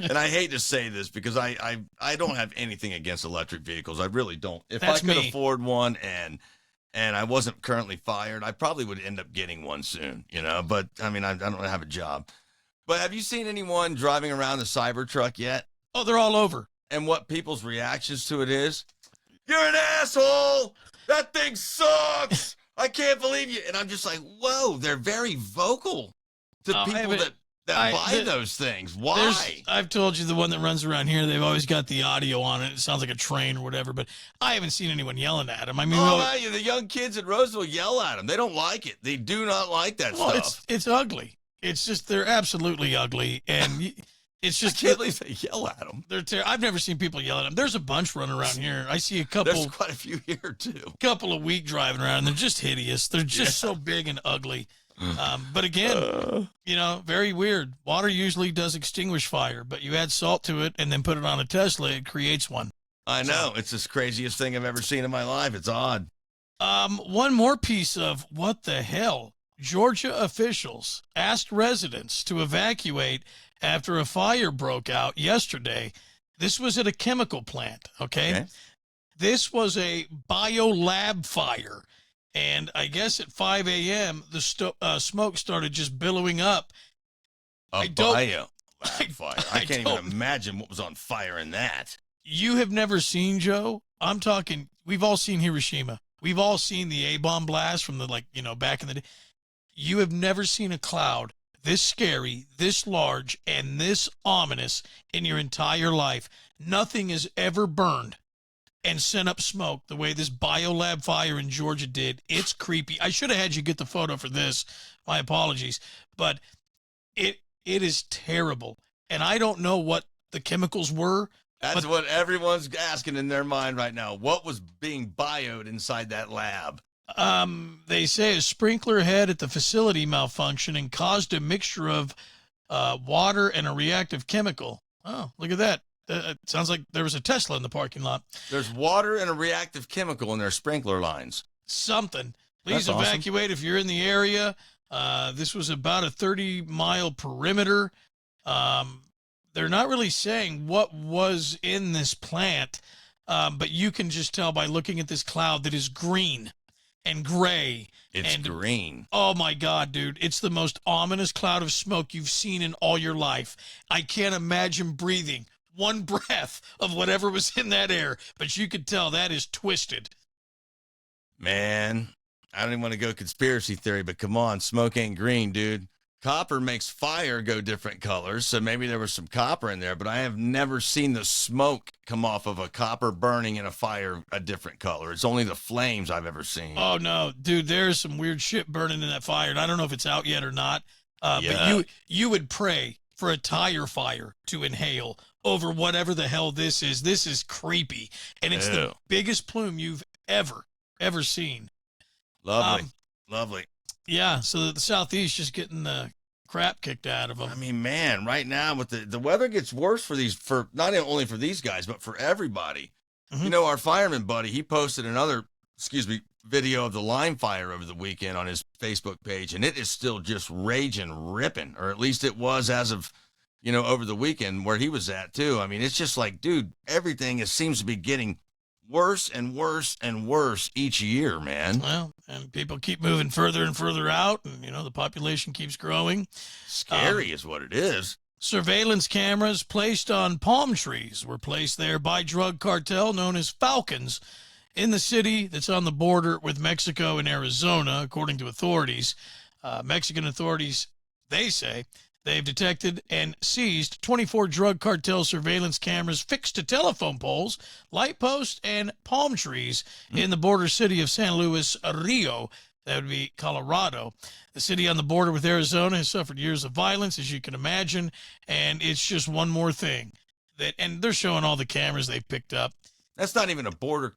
And I hate to say this because I don't have anything against electric vehicles. I really don't. If That's I could me. afford one and I wasn't currently fired, I probably would end up getting one soon, But, I mean, I don't have a job. But have you seen anyone driving around the Cybertruck yet? Oh, they're all over. And what people's reactions to it is? You're an asshole! That thing sucks! I can't believe you. And I'm just like, whoa, they're very vocal to people that buy those things. Why? I've told you the one that runs around here, they've always got the audio on it. It sounds like a train or whatever, but I haven't seen anyone yelling at them. I mean, the young kids at Roseville yell at them. They don't like it. They do not like that stuff. It's ugly. It's just, they're absolutely ugly. And it's just, I can't believe they yell at them. I've never seen people yell at them. There's a bunch running around here. I see a couple. There's quite a few here too. Couple of weak driving around. And they're just hideous. They're just so big and ugly. But again, very weird. Water usually does extinguish fire, but you add salt to it and then put it on a Tesla, it creates one. I know. It's the craziest thing I've ever seen in my life. It's odd. One more piece of what the hell. Georgia officials asked residents to evacuate after a fire broke out yesterday. This was at a chemical plant, okay? This was a biolab fire. And I guess at 5 a.m., the smoke started just billowing up. Biolab fire. I can't even imagine what was on fire in that. You have never seen, Joe? I'm talking, we've all seen Hiroshima. We've all seen the A-bomb blast from back in the day. You have never seen a cloud this scary, this large, and this ominous in your entire life. Nothing has ever burned and sent up smoke the way this biolab fire in Georgia did. It's creepy. I should have had you get the photo for this. My apologies. But it is terrible. And I don't know what the chemicals were. That's what everyone's asking in their mind right now. What was being bioed inside that lab? They say a sprinkler head at the facility malfunctioned and caused a mixture of water and a reactive chemical. Oh, look at that. It sounds like there was a Tesla in the parking lot. There's water and a reactive chemical in their sprinkler lines. Something. Please That's evacuate awesome. if you're in the area. This was about a 30-mile perimeter. They're not really saying what was in this plant, but you can just tell by looking at this cloud that is green and gray. It's green. Oh, my God, dude. It's the most ominous cloud of smoke you've seen in all your life. I can't imagine breathing one breath of whatever was in that air, but you could tell that is twisted. Man, I don't even want to go conspiracy theory, but come on, smoke ain't green, dude. Copper makes fire go different colors, so maybe there was some copper in there, but I have never seen the smoke come off of a copper burning in a fire a different color. It's only the flames I've ever seen. Oh, no, dude, there's some weird shit burning in that fire, and I don't know if it's out yet or not, but you would pray for a tire fire to inhale over whatever the hell this is. This is creepy, and it's the biggest plume you've ever seen. Lovely. Lovely. Yeah, so the Southeast just getting the crap kicked out of them. I mean, man, right now with the weather gets worse for not only for these guys, but for everybody. Mm-hmm. Our fireman buddy, he posted another, video of the Lime fire over the weekend on his Facebook page, and it is still just raging, ripping, or at least it was as of, over the weekend where he was at too. I mean, it's just like, dude, everything seems to be getting worse and worse and worse each year, man. Well, and people keep moving further and further out, and, the population keeps growing. Scary is what it is. Surveillance cameras placed on palm trees were placed there by drug cartel known as Falcons in the city that's on the border with Mexico and Arizona, according to authorities. Mexican authorities, they say, they've detected and seized 24 drug cartel surveillance cameras fixed to telephone poles, light posts, and palm trees in the border city of San Luis Rio. That would be Colorado. The city on the border with Arizona has suffered years of violence, as you can imagine, and it's just one more thing. And they're showing all the cameras they picked up. That's not even a border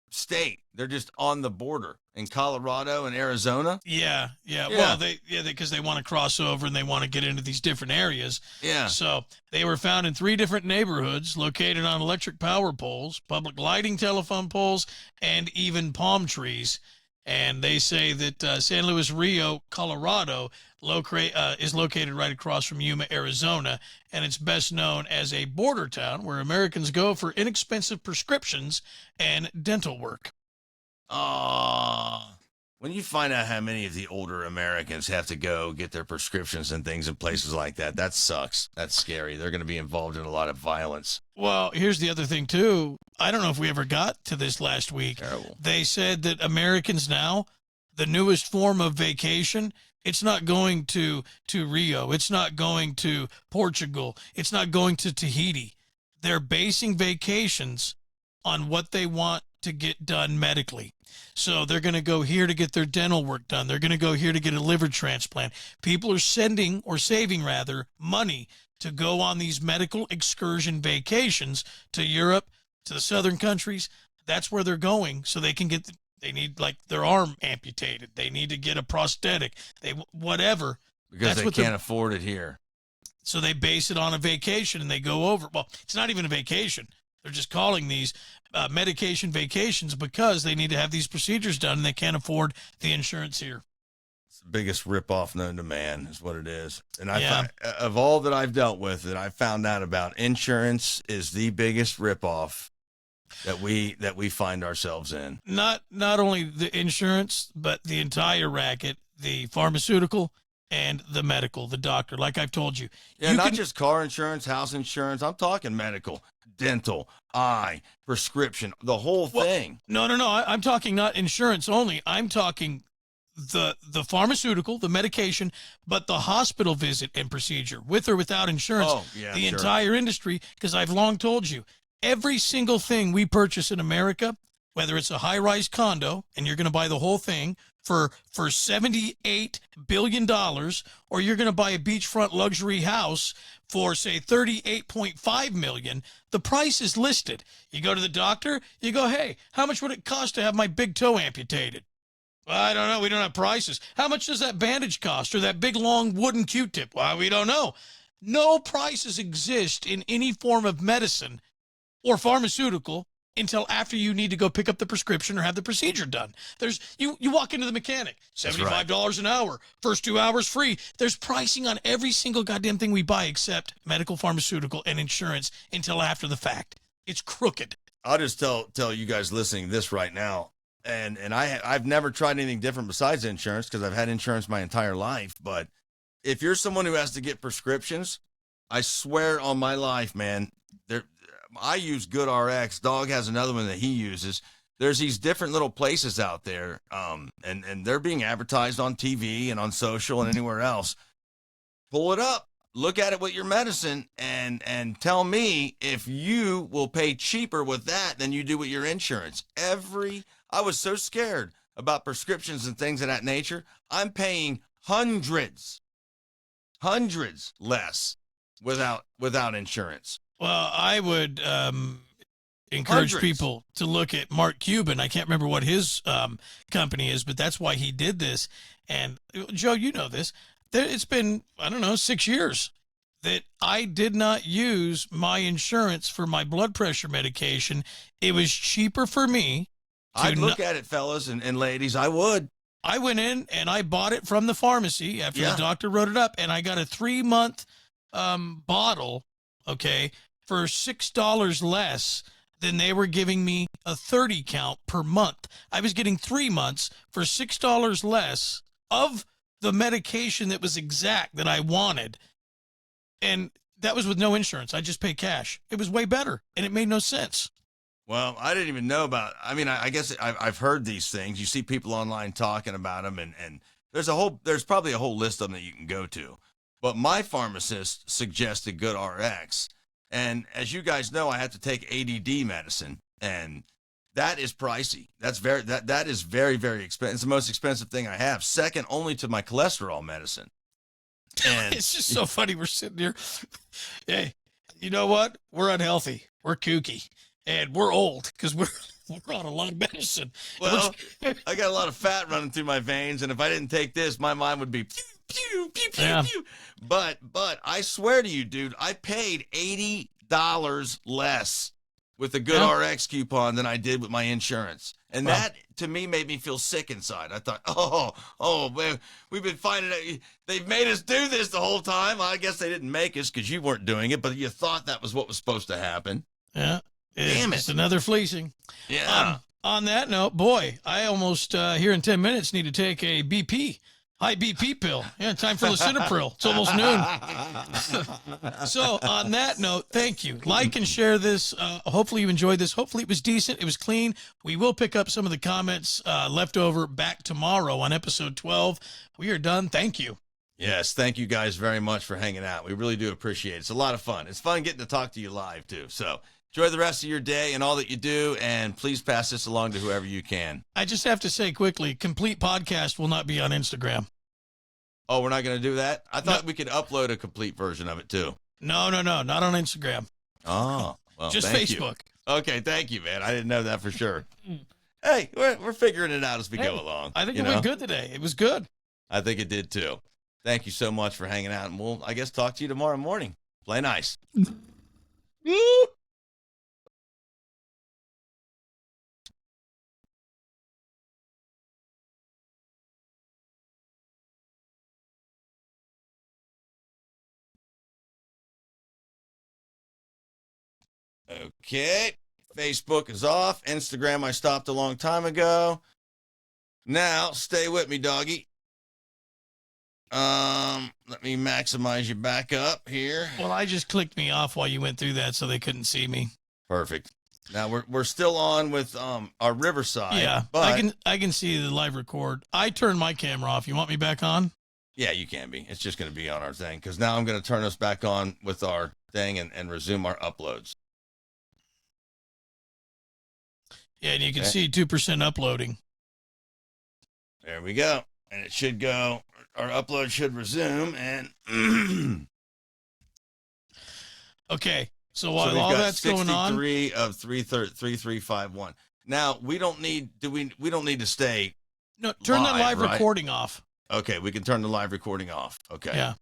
state. They're just on the border in Colorado and Arizona. Yeah. Well, because they want to cross over and they want to get into these different areas. Yeah. So they were found in 3 different neighborhoods located on electric power poles, public lighting telephone poles, and even palm trees. And they say that San Luis Rio, Colorado, is located right across from Yuma, Arizona, and it's best known as a border town where Americans go for inexpensive prescriptions and dental work. When you find out how many of the older Americans have to go get their prescriptions and things in places like that, that sucks. That's scary. They're going to be involved in a lot of violence. Well, here's the other thing, too. I don't know if we ever got to this last week. Terrible. They said that Americans now, the newest form of vacation, it's not going to Rio. It's not going to Portugal. It's not going to Tahiti. They're basing vacations on what they want to get done medically. So they're going to go here to get their dental work done. They're going to go here to get a liver transplant. People are saving money to go on these medical excursion vacations to Europe, to the southern countries. That's where they're going, so they can they need like their arm amputated. They need to get a prosthetic. Whatever. Because they can't afford it here. So they base it on a vacation and they go over. Well, it's not even a vacation. They're just calling these medication vacations because they need to have these procedures done and they can't afford the insurance here. It's the biggest ripoff known to man is what it is. And of all that I've dealt with that I found out about, insurance is the biggest ripoff that we find ourselves in. Not only the insurance, but the entire racket, the pharmaceutical and the medical, the doctor, like I've told you. Yeah, not just car insurance, house insurance. I'm talking medical, dental, eye, prescription, the whole thing. No. I'm talking not insurance only. I'm talking the pharmaceutical, the medication, but the hospital visit and procedure, with or without insurance. Oh, yeah, the entire industry, because I've long told you, every single thing we purchase in America, whether it's a high-rise condo and you're going to buy the whole thing for $78 billion, or you're going to buy a beachfront luxury house for, say, $38.5 million, the price is listed. You go to the doctor, you go, hey, how much would it cost to have my big toe amputated? Well, I don't know. We don't have prices. How much does that bandage cost, or that big, long wooden Q-tip? Well, we don't know. No prices exist in any form of medicine or pharmaceutical until after you need to go pick up the prescription or have the procedure done. You walk into the mechanic, $75 an hour, first 2 hours free. There's pricing on every single goddamn thing we buy except medical, pharmaceutical, and insurance until after the fact. It's crooked. I'll just tell you guys listening this right now, and I've never tried anything different besides insurance because I've had insurance my entire life. But if you're someone who has to get prescriptions, I swear on my life, man, I use GoodRx. Dog has another one that he uses. There's these different little places out there, and they're being advertised on TV and on social and anywhere else. Pull it up, look at it with your medicine, and tell me if you will pay cheaper with that than you do with your insurance. I was so scared about prescriptions and things of that nature. I'm paying hundreds less without insurance. Well, I would encourage people to look at Mark Cuban. I can't remember what his company is, but that's why he did this. And, Joe, you know this. It's been, 6 years that I did not use my insurance for my blood pressure medication. It was cheaper for me. I'd look at it, fellas and ladies. I would. I went in and I bought it from the pharmacy after the doctor wrote it up, and I got a 3-month bottle, okay, for $6 less then they were giving me a 30 count per month. I was getting 3 months for $6 less of the medication that was exact that I wanted. And that was with no insurance. I just pay cash. It was way better, and it made no sense. Well, I didn't even know about. I mean, I guess I've heard these things. You see people online talking about them, and there's probably a whole list of them that you can go to. But my pharmacist suggested Good RX, and as you guys know, I have to take ADD medicine, and that is pricey. That is very, very expensive. It's the most expensive thing I have, second only to my cholesterol medicine. And It's just so funny. We're sitting here. Hey, you know what? We're unhealthy. We're kooky. And we're old because we're on a lot of medicine. well, I got a lot of fat running through my veins, and if I didn't take this, my mind would be pew, pew, pew, pew, Yeah. pew. But I swear to you, dude, I paid $80 less with the Good RX coupon than I did with my insurance. And that, to me, made me feel sick inside. I thought, oh, man, we've been finding it. They've made us do this the whole time. I guess they didn't make us because you weren't doing it, but you thought that was what was supposed to happen. Yeah. Damn it. It's another fleecing. Yeah. On that note, boy, I almost, here in 10 minutes, need to take a high BP pill. Yeah, time for lisinopril. It's almost noon. So on that note, thank you. Like and share this. Hopefully you enjoyed this. Hopefully it was decent. It was clean. We will pick up some of the comments left over back tomorrow on episode 12. We are done. Thank you. Yes, thank you guys very much for hanging out. We really do appreciate it. It's a lot of fun. It's fun getting to talk to you live, too. So enjoy the rest of your day and all that you do, and please pass this along to whoever you can. I just have to say quickly, complete podcast will not be on Instagram. Oh, we're not going to do that? I thought we could upload a complete version of it, too. No, not on Instagram. Oh, well, Just thank Facebook. You. Okay, thank you, man. I didn't know that for sure. Hey, we're figuring it out as we go along. I think it went good today. It was good. I think it did, too. Thank you so much for hanging out, and we'll, I guess, talk to you tomorrow morning. Play nice. Okay, Facebook is off. Instagram I stopped a long time ago. Now, stay with me, doggy. Let me maximize you back up here. Well, I just clicked me off while you went through that so they couldn't see me. Perfect. Now we're still on with our Riverside. Yeah, but I can see the live record. I turned my camera off. You want me back on? yeah, you can be. It's just going to be on our thing because now I'm going to turn us back on with our thing and resume our uploads. Yeah, and you can see 2% uploading. There we go. And it should go. Our upload should resume. And Okay, so so while we've all got that's going on, 63 of 3351. Now we don't need to stay. no, turn that live, live right? recording off. Okay, we can turn the live recording off. Okay. Yeah.